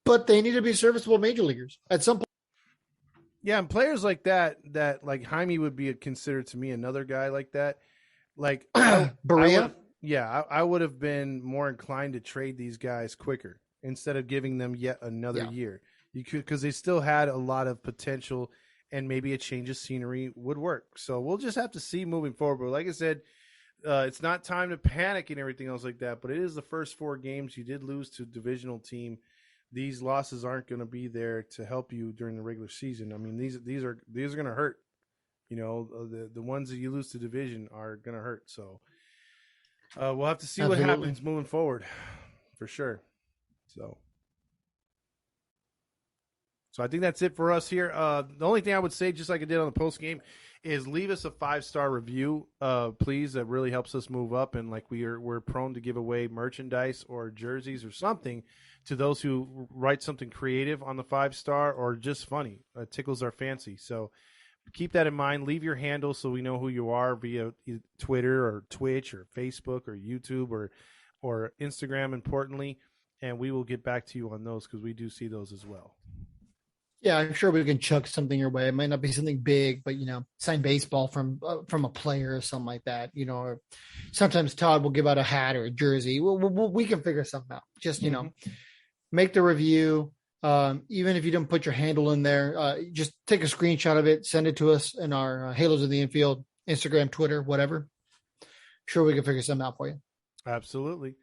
but they need to be serviceable major leaguers at some point. Yeah, and players like that like Jaime would be considered to me another guy like that. Like Berea? I would have been more inclined to trade these guys quicker instead of giving them yet another year. You could, because they still had a lot of potential, and maybe a change of scenery would work. So we'll just have to see moving forward. But like I said, it's not time to panic and everything else like that. But it is the first 4 games. You did lose to a divisional team. these losses aren't going to be there to help you during the regular season. I mean, these are going to hurt. You know, the ones that you lose to division are going to hurt. So we'll have to see what happens moving forward, for sure. So I think that's it for us here. The only thing I would say, just like I did on the post game, is leave us a 5-star review, please. That really helps us move up. And like we're prone to give away merchandise or jerseys or something to those who write something creative on the 5-star or just funny. It tickles our fancy. So keep that in mind. Leave your handle so we know who you are via Twitter or Twitch or Facebook or YouTube or Instagram, importantly. And we will get back to you on those because we do see those as well. Yeah, I'm sure we can chuck something your way. It might not be something big, but sign baseball from a player or something like that. Or sometimes Todd will give out a hat or a jersey. We can figure something out. Just make the review. Even if you didn't put your handle in there, just take a screenshot of it, send it to us in our Halos of the Infield, Instagram, Twitter, whatever. Sure, we can figure something out for you. Absolutely.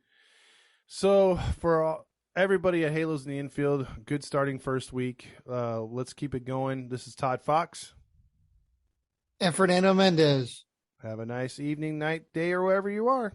So for everybody at Halos in the Infield, good starting first week. Let's keep it going. This is Todd Fox. And Fernando Mendez. Have a nice evening, night, day, or wherever you are.